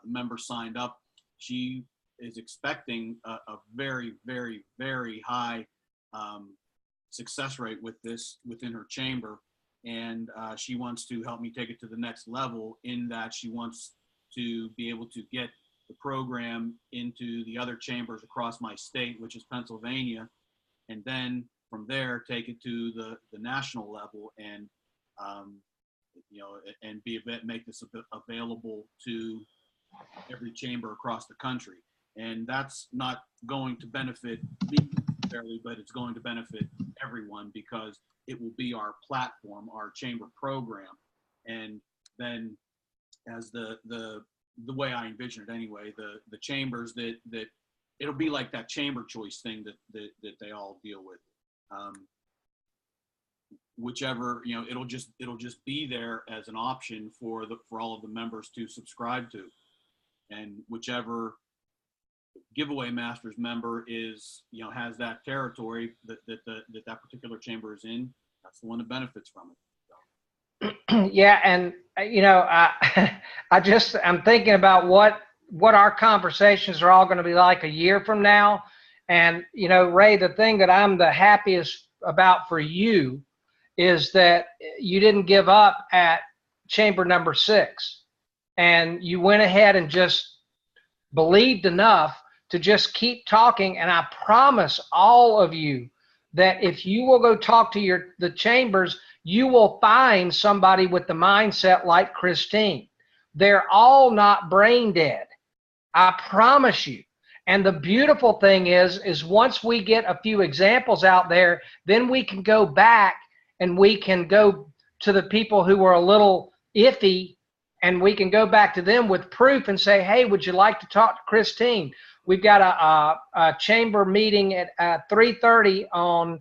members signed up. She is expecting a very, very, very high success rate with this within her chamber. And she wants to help me take it to the next level, in that she wants to be able to get the program into the other chambers across my state, which is Pennsylvania, and then from there take it to the national level, and and make this available to every chamber across the country. And that's not going to benefit me necessarily, but it's going to benefit everyone, because it will be our platform, our chamber program. And then, as the way I envision it anyway, the chambers that it'll be like that chamber choice thing that they all deal with. Whichever, it'll just be there as an option for all of the members to subscribe to, and whichever giveaway masters member is, has that territory that particular chamber is in, that's the one that benefits from it. So. Yeah, and I'm thinking about what our conversations are all going to be like a year from now. And Ray, the thing that I'm the happiest about for you is that you didn't give up at chamber number 6, and you went ahead and just believed enough to just keep talking. And I promise all of you that if you will go talk to the chambers, you will find somebody with the mindset like Christine. They're all not brain dead. I promise you. And the beautiful thing is once we get a few examples out there, then we can go back and we can go to the people who are a little iffy, and we can go back to them with proof and say, hey, would you like to talk to Christine? We've got a chamber meeting at 3:30 on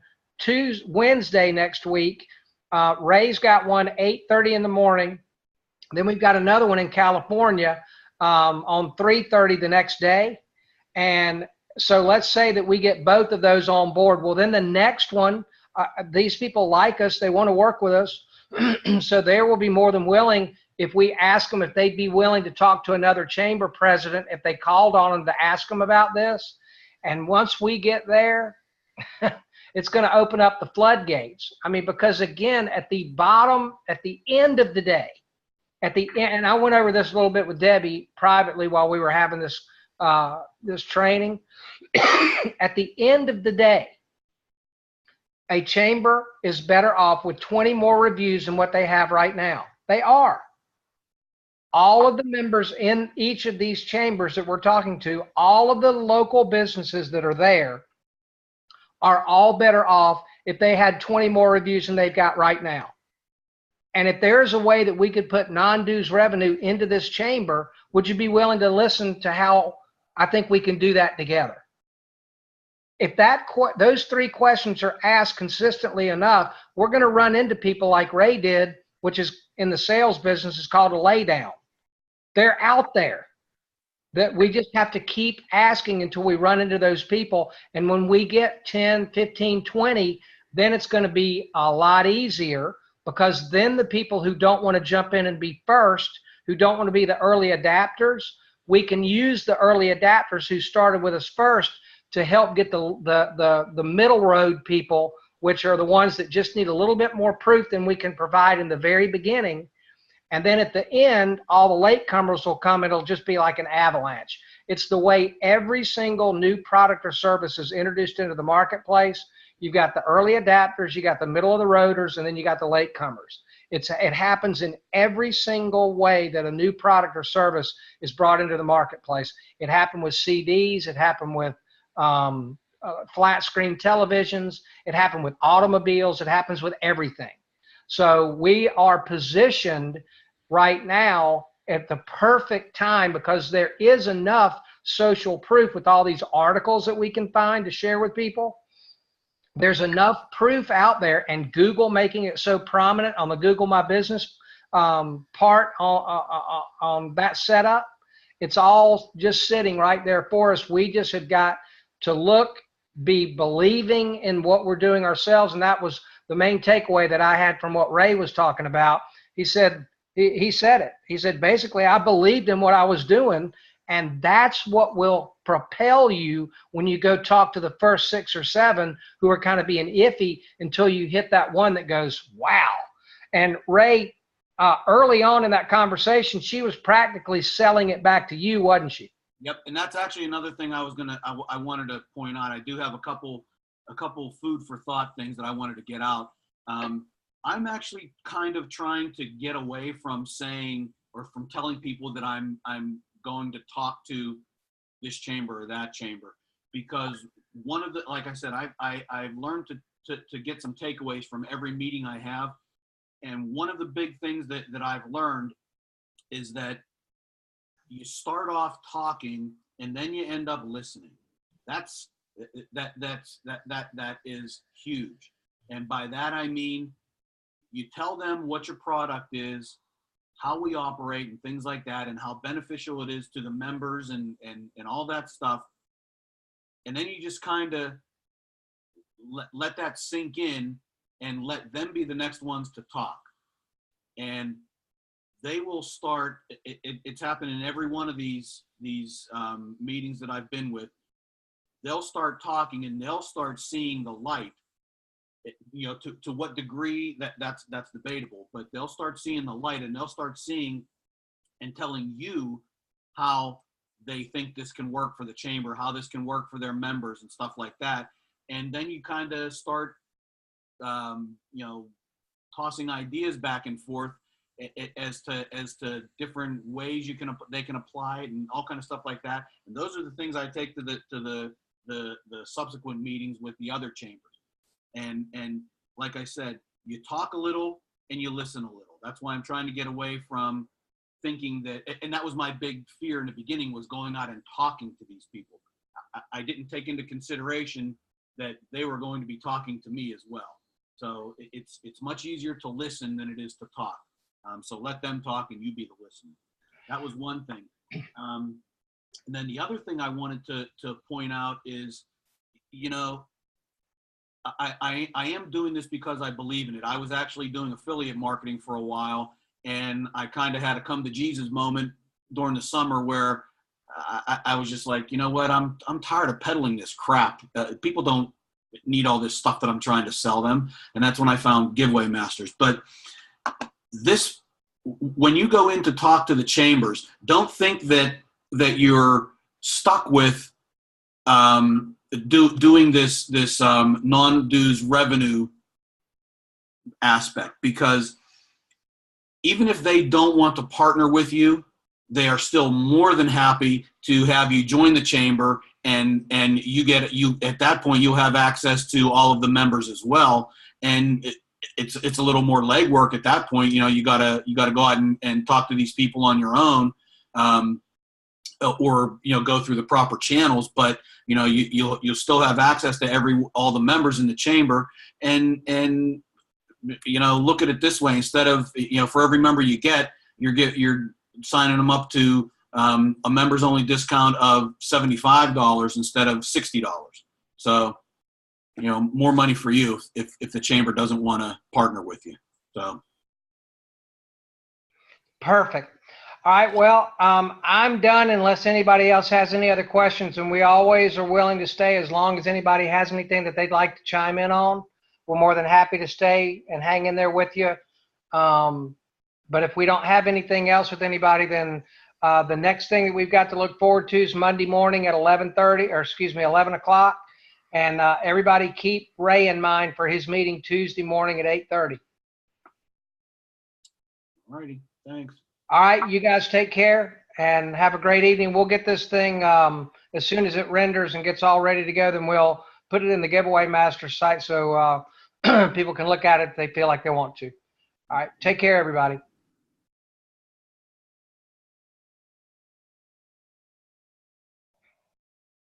Wednesday next week. Ray's got one 8:30 in the morning. Then we've got another one in California on 3:30 the next day. And so let's say that we get both of those on board. Well, then the next one, these people like us, they want to work with us. So they will be more than willing if we ask them if they'd be willing to talk to another chamber president, if they called on them to ask them about this. And once we get there, it's going to open up the floodgates. I mean, because again, at the end of the day, and I went over this a little bit with Debbie privately while we were having this training. At the end of the day, a chamber is better off with 20 more reviews than what they have right now. They are. All of the members in each of these chambers that we're talking to, all of the local businesses that are there, are all better off if they had 20 more reviews than they've got right now. And if there's a way that we could put non-dues revenue into this chamber, would you be willing to listen to how I think we can do that together? If those 3 questions are asked consistently enough, we're going to run into people like Ray did, which is in the sales business is called a laydown. They're out there that we just have to keep asking until we run into those people. And when we get 10, 15, 20, then it's going to be a lot easier, because then the people who don't want to jump in and be first, who don't want to be the early adapters, we can use the early adapters who started with us first to help get the middle road people, which are the ones that just need a little bit more proof than we can provide in the very beginning. And then at the end, all the latecomers will come. It'll just be like an avalanche. It's the way every single new product or service is introduced into the marketplace. You've got the early adapters, you got the middle of the roaders, and then you got the latecomers. It happens in every single way that a new product or service is brought into the marketplace. It happened with CDs. It happened with flat screen televisions. It happened with automobiles. It happens with everything. So we are positioned right now at the perfect time, because there is enough social proof with all these articles that we can find to share with people. There's enough proof out there, and Google making it so prominent on the Google My Business part on that setup. It's all just sitting right there for us. We just have got to look, be believing in what we're doing ourselves. And that was the main takeaway that I had from what Ray was talking about. He said it. He said, basically, I believed in what I was doing, And that's what will propel you when you go talk to the first 6 or 7 who are kind of being iffy until you hit that one that goes, wow. And Ray, early on in that conversation, she was practically selling it back to you, wasn't she? Yep, and that's actually another thing I wanted to point out. I do have a couple food for thought things that I wanted to get out. I'm actually kind of trying to get away from saying or from telling people that I'm going to talk to this chamber or that chamber, because one of the, like I said, I've learned to get some takeaways from every meeting I have, and one of the big things that I've learned is that you start off talking and then you end up listening. That is huge. And by that I mean you tell them what your product is, how we operate and things like that, and how beneficial it is to the members and all that stuff. And then you just kind of let that sink in and let them be the next ones to talk. And they will start, it's happened in every one of these meetings that I've been with. They'll start talking and they'll start seeing the light. To what degree that's debatable, but they'll start seeing the light and they'll start seeing and telling you how they think this can work for the chamber, how this can work for their members and stuff like that. And then you kind of start, tossing ideas back and forth as to different ways they can apply it and all kind of stuff like that. And those are the things I take to the subsequent meetings with the other chambers. And like I said, you talk a little and you listen a little. That's why I'm trying to get away from thinking that, and that was my big fear in the beginning, was going out and talking to these people. I didn't take into consideration that they were going to be talking to me as well. So it's much easier to listen than it is to talk. So let them talk and you be the listener. That was one thing. And then the other thing I wanted to point out is, I am doing this because I believe in it. I was actually doing affiliate marketing for a while, and I kind of had a come to Jesus moment during the summer where I was just like, you know what, I'm tired of peddling this crap. People don't need all this stuff that I'm trying to sell them, and that's when I found Giveaway Masters. But this, when you go in to talk to the chambers, don't think that you're stuck with doing this non-dues revenue aspect, because even if they don't want to partner with you, they are still more than happy to have you join the chamber, and you at that point you'll have access to all of the members as well, and it's a little more legwork at that point. You gotta go out and talk to these people on your own, or go through the proper channels, but you'll still have access to all the members in the chamber, and look at it this way: instead of for every member you get, you're signing them up to a members only discount of $75 instead of $60. So more money for you if the chamber doesn't want to partner with you. So perfect. All right, well, I'm done unless anybody else has any other questions, and we always are willing to stay as long as anybody has anything that they'd like to chime in on. We're more than happy to stay and hang in there with you. But if we don't have anything else with anybody, then the next thing that we've got to look forward to is Monday morning at 11 o'clock. And everybody keep Ray in mind for his meeting Tuesday morning at 8:30. All righty, thanks. All right, you guys take care and have a great evening. We'll get this thing as soon as it renders and gets all ready to go, then we'll put it in the Giveaway Master site so people can look at it if they feel like they want to. All right, take care, everybody.